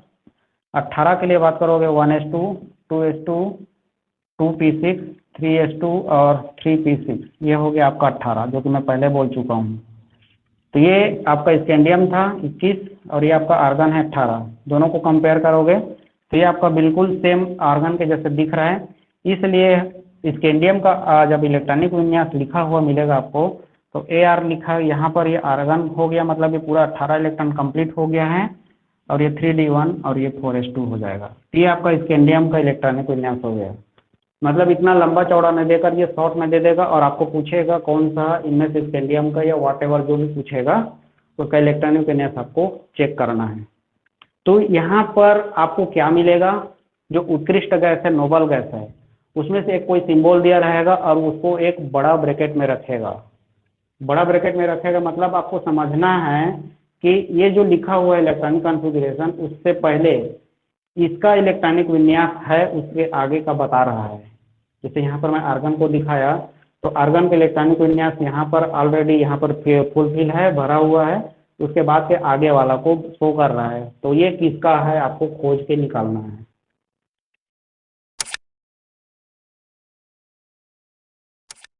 18 के लिए बात करोगे 1s2, 2s2, 2p6, 3s2 और 3p6, ये हो गया आपका 18, जो कि मैं पहले बोल चुका हूँ। तो ये आपका स्कैंडियम था 21 और ये आपका आर्गन है 18। दोनों को कंपेयर करोगे तो ये आपका बिल्कुल सेम आर्गन के जैसे दिख रहा है। इसलिए स्कैंडियम का जब इलेक्ट्रॉनिक विन्यास लिखा हुआ मिलेगा आपको तो Ar लिखा है यहाँ पर, ये आर्गन हो गया, मतलब ये पूरा 18 इलेक्ट्रॉन कंप्लीट हो गया है और ये 3d1 और ये 4s2 हो जाएगा। ये आपका स्कैंडियम का इलेक्ट्रॉनिक विन्यास हो गया। मतलब इतना लंबा चौड़ा नहीं देकर ये शॉर्ट में दे देगा और आपको पूछेगा कौन सा इनमें से स्कैंडियम का या व्हाटएवर जो भी पूछेगा उसका इलेक्ट्रॉनिक विन्यास आपको चेक करना है। तो यहाँ पर आपको क्या मिलेगा, जो उत्कृष्ट गैस है, नोबल गैस है, उसमें से एक कोई सिंबल दिया रहेगा और उसको एक बड़ा ब्रैकेट में रखेगा। बड़ा ब्रैकेट में रखेगा मतलब आपको समझना है कि ये जो लिखा हुआ है इलेक्ट्रॉनिक कॉन्फ़िगरेशन, उससे पहले इसका इलेक्ट्रॉनिक विन्यास है उसके आगे का बता रहा है। जैसे यहाँ पर मैं आर्गन को दिखाया तो आर्गन का इलेक्ट्रॉनिक विन्यास यहाँ पर ऑलरेडी यहाँ पर फुलफिल है, भरा हुआ है, उसके बाद के आगे वाला को शो कर रहा है। तो ये किसका है आपको खोज के निकालना है।